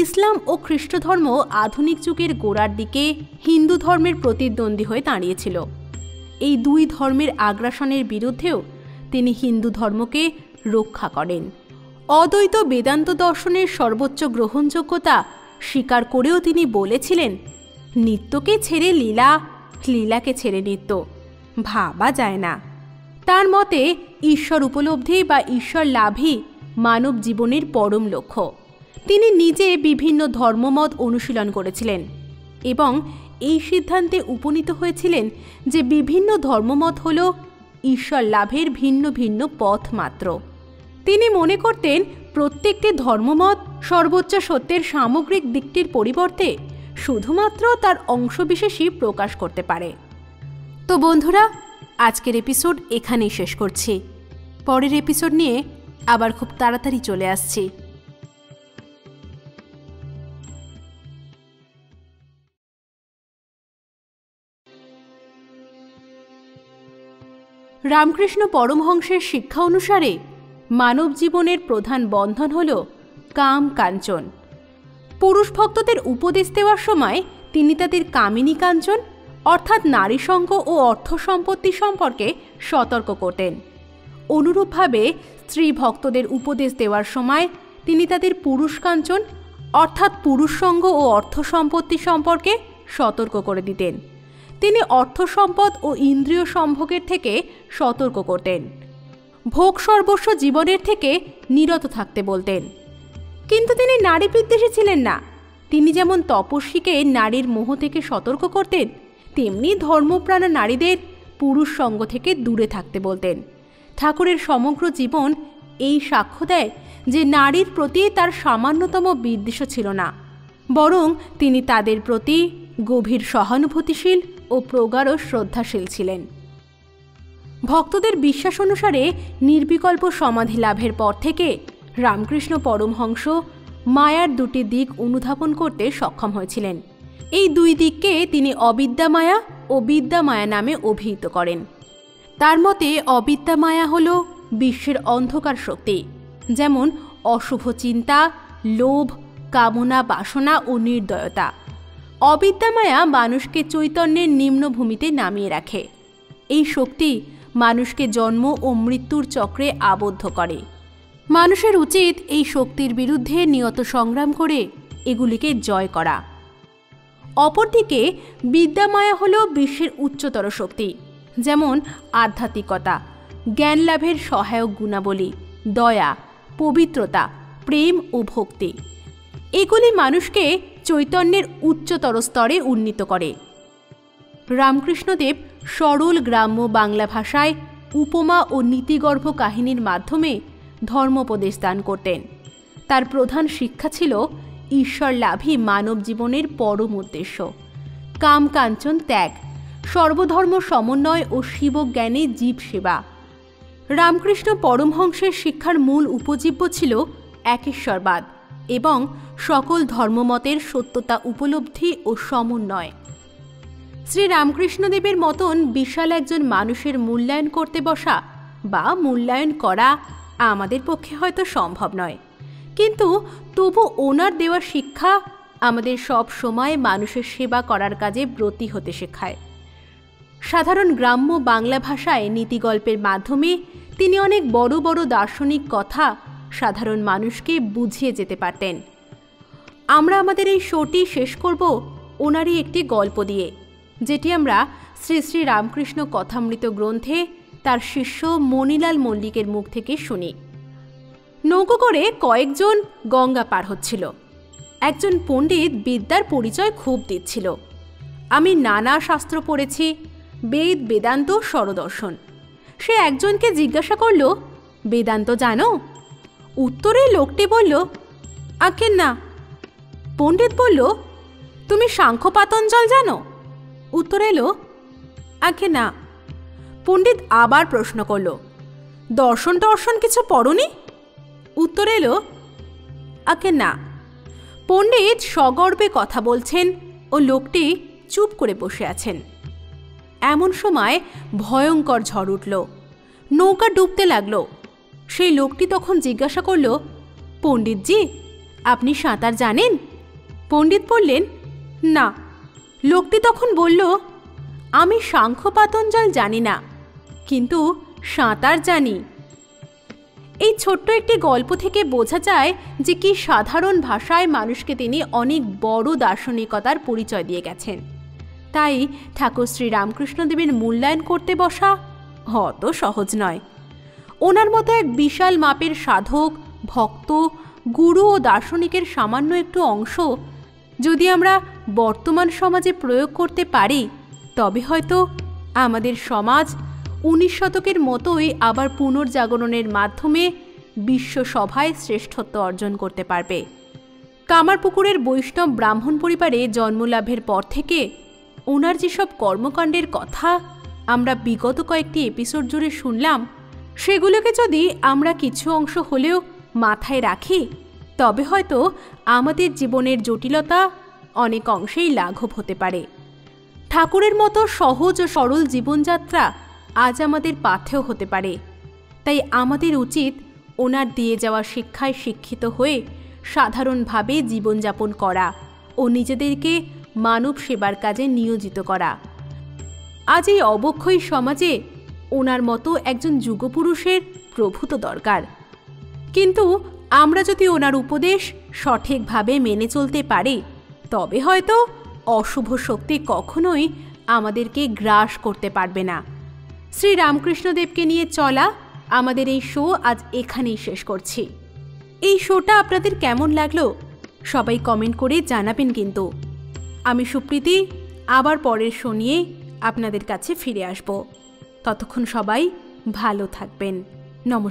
ইসলাম ও খ্রিস্ট ধর্ম আধুনিক যুগের গোড়ার দিকে হিন্দু ধর্মের প্রতিদ্বন্দ্বী হয়ে দাঁড়িয়েছিল। এই দুই ধর্মের আগ্রাসনের বিরুদ্ধেও তিনি হিন্দু ধর্মকে রক্ষা করেন। অদ্বৈত বেদান্ত দর্শনের সর্বোচ্চ গ্রহণযোগ্যতা স্বীকার করেও তিনি বলেছিলেন, নিত্যকে ছেড়ে লীলা, লীলাকে ছেড়ে নিত্য ভাবা যায় না। তার মতে ঈশ্বর উপলব্ধি বা ঈশ্বর লাভই মানব জীবনের পরম লক্ষ্য। তিনি নিজে বিভিন্ন ধর্মমত অনুশীলন করেছিলেন এবং এই সিদ্ধান্তে উপনীত হয়েছিলেন যে বিভিন্ন ধর্মমত হল ঈশ্বর লাভের ভিন্ন ভিন্ন পথ মাত্র। তিনি মনে করতেন প্রত্যেকটি ধর্মমত সর্বোচ্চ সত্যের সামগ্রিক দিকটির পরিবর্তে শুধুমাত্র তার অংশবিশেষই প্রকাশ করতে পারে। তো বন্ধুরা, আজকের এপিসোড এখানেই শেষ করছি। পরের এপিসোড নিয়ে আবার খুব তাড়াতাড়ি চলে আসছি। রামকৃষ্ণ পরমহংসের শিক্ষা অনুসারে মানব জীবনের প্রধান বন্ধন হল কাম কাঞ্চন। পুরুষ ভক্তদের উপদেশ দেওয়ার সময় তিনি তাদের কামিনী কাঞ্চন অর্থাৎ নারী সঙ্গ ও অর্থ সম্পত্তি সম্পর্কে সতর্ক করতেন। অনুরূপভাবে স্ত্রী ভক্তদের উপদেশ দেওয়ার সময় তিনি তাদের পুরুষ কাঞ্চন অর্থাৎ পুরুষ সঙ্গ ও অর্থ সম্পত্তি সম্পর্কে সতর্ক করে দিতেন। তিনি অর্থ সম্পদ ও ইন্দ্রিয় সম্ভোগের থেকে সতর্ক করতেন। ভোগ সর্বস্ব জীবনের থেকে নিরত থাকতে বলতেন। কিন্তু তিনি নারী বিদ্বেষী ছিলেন না। তিনি যেমন তপস্বীকে নারীর মোহ থেকে সতর্ক করতেন, তেমনি ধর্মপ্রাণা নারীদের পুরুষ সঙ্গ থেকে দূরে থাকতে বলতেন। ঠাকুরের সমগ্র জীবন এই সাক্ষ্য দেয় যে নারীর প্রতি তার সামান্যতম বিদ্বেষ ছিল না, বরং তিনি তাদের প্রতি গভীর সহানুভূতিশীল ও প্রগাঢ় শ্রদ্ধাশীল ছিলেন। ভক্তদের বিশ্বাস অনুসারে নির্বিকল্প সমাধি লাভের পর থেকে রামকৃষ্ণ পরমহংস মায়ার দুটি দিক অনুধাবন করতে সক্ষম হয়েছিলেন। এই দুই দিককে তিনি অবিদ্যা মায়া ও বিদ্যা মায়া নামে অভিহিত করেন। তার মতে অবিদ্যা মায়া হল বিশ্বের অন্ধকার শক্তি, যেমন অশুভ চিন্তা, লোভ, কামনা, বাসনা ও নির্দয়তা। অবিদ্যা মায়া মানুষকে চৈতন্যের নিম্নভূমিতে নামিয়ে রাখে। এই শক্তি মানুষকে জন্ম ও মৃত্যুর চক্রে আবদ্ধ করে। মানুষের উচিত এই শক্তির বিরুদ্ধে নিয়ত সংগ্রাম করে এগুলিকে জয় করা। অপরদিকে বিদ্যামায়া হল বিশ্বের উচ্চতর শক্তি, যেমন আধ্যাত্মিকতা, জ্ঞান লাভের সহায়ক গুণাবলী, দয়া, পবিত্রতা, প্রেম ও ভক্তি। এগুলি মানুষকে চৈতন্যের উচ্চতর স্তরে উন্নীত করে। রামকৃষ্ণদেব সরল গ্রাম্য বাংলা ভাষায় উপমা ও নীতিগর্ভ কাহিনীর মাধ্যমে ধর্মোপদেশ দান করতেন। তার প্রধান শিক্ষা ছিল ঈশ্বর লাভই মানব জীবনের পরম উদ্দেশ্য, কাম কাঞ্চন ত্যাগ, সর্বধর্ম সমন্বয় ও শিবজ্ঞানে জীব সেবা। রামকৃষ্ণ পরমহংসের শিক্ষার মূল উপজীব্য ছিল একেশ্বরবাদ এবং সকল ধর্মমতের সত্যতা উপলব্ধি ও সমন্বয়। শ্রী রামকৃষ্ণদেবের মতন বিশাল একজন মানুষের মূল্যায়ন করতে বসা বা মূল্যায়ন করা আমাদের পক্ষে হয়তো সম্ভব নয়, কিন্তু তবু ওনার দেওয়া শিক্ষা আমাদের সব সময় মানুষের সেবা করার কাজে ব্রতী হতে শেখায়। সাধারণ গ্রাম্য বাংলা ভাষায় নীতিগল্পের মাধ্যমে তিনি অনেক বড় বড় দার্শনিক কথা সাধারণ মানুষকে বুঝিয়ে যেতে পারতেন। আমরা আমাদের এই শোটি শেষ করব ওনারই একটি গল্প দিয়ে, যেটি আমরা শ্রী শ্রী রামকৃষ্ণ কথামৃত গ্রন্থে তার শিষ্য মণিলাল মল্লিকের মুখ থেকে শুনি। নৌকো করে কয়েকজন গঙ্গা পার হচ্ছিল। একজন পণ্ডিত বিদ্যার পরিচয় খুব দিচ্ছিল। আমি নানা শাস্ত্র পড়েছি, বেদ, বেদান্ত, স্বরদর্শন। সে একজনকে জিজ্ঞাসা করল, বেদান্ত জানো? উত্তরে লোকটি বলল, আজ্ঞে না। পণ্ডিত বলল, তুমি সাংখ্য পাতঞ্জল জানো? উত্তর এলো, আজ্ঞে না। পণ্ডিত আবার প্রশ্ন করল, দর্শন টর্শন কিছু পড়নি? উত্তর এলো, আজ্ঞে না। পণ্ডিত সগর্বে কথা বলছেন ও লোকটি চুপ করে বসে আছেন। এমন সময় ভয়ঙ্কর ঝড় উঠল, নৌকা ডুবতে লাগল। সেই লোকটি তখন জিজ্ঞাসা করল, পণ্ডিতজি, আপনি সাঁতার জানেন? পণ্ডিত বললেন, না। লোকটি তখন বলল, আমি সাংখ্য পাতঞ্জল জানি না, কিন্তু সাঁতার জানি। এই ছোট্ট একটি গল্প থেকে বোঝা যায় যে কি সাধারণ ভাষায় মানুষকে তিনি অনেক বড় দার্শনিকতার পরিচয় দিয়ে গেছেন। তাই ঠাকুর শ্রী রামকৃষ্ণদেবের মূল্যায়ন করতে বসা অত সহজ নয়। ওনার মতো এক বিশাল মাপের সাধক, ভক্ত, গুরু ও দার্শনিকের সামান্য একটু অংশ যদি আমরা বর্তমান সমাজে প্রয়োগ করতে পারি, তবে হয়তো আমাদের সমাজ 19 শতকের মতোই আবার পুনর্জাগরণের মাধ্যমে বিশ্বসভায় শ্রেষ্ঠত্ব অর্জন করতে পারবে। কামারপুকুরের বৈষ্ণব ব্রাহ্মণ পরিবারে জন্মলাভের পর থেকে ওনার যেসব কর্মকাণ্ডের কথা আমরা বিগত কয়েকটি এপিসোড জুড়ে শুনলাম, সেগুলোকে যদি আমরা কিছু অংশ হলেও মাথায় রাখি, তবে হয়তো আমাদের জীবনের জটিলতা অনেক অংশেই লাঘব হতে পারে। ঠাকুরের মতো সহজ ও সরল জীবনযাত্রা আজ আমাদের পাথেয় হতে পারে। তাই আমাদের উচিত ওনার দিয়ে যাওয়া শিক্ষায় শিক্ষিত হয়ে সাধারণভাবে জীবনযাপন করা ও নিজেদেরকে মানব সেবার কাজে নিয়োজিত করা। আজ এই অবক্ষয়ী সমাজে ওনার মতো একজন যুগপুরুষের প্রভূত দরকার। কিন্তু আমরা যদি ওনার উপদেশ সঠিকভাবে মেনে চলতে পারি, তবে হয়তো অশুভ শক্তি কখনোই আমাদেরকে গ্রাস করতে পারবে না। শ্রী রামকৃষ্ণদেবকে নিয়ে চলা আমাদের এই শো আজ এখানেই শেষ করছি। এই শোটা আপনাদের কেমন লাগলো সবাই কমেন্ট করে জানাবেন। কিন্তু আমি সুপ্রীতি আবার পরের শো নিয়ে আপনাদের কাছে ফিরে আসব। ততক্ষণ সবাই ভালো থাকবেন। নমস্কার।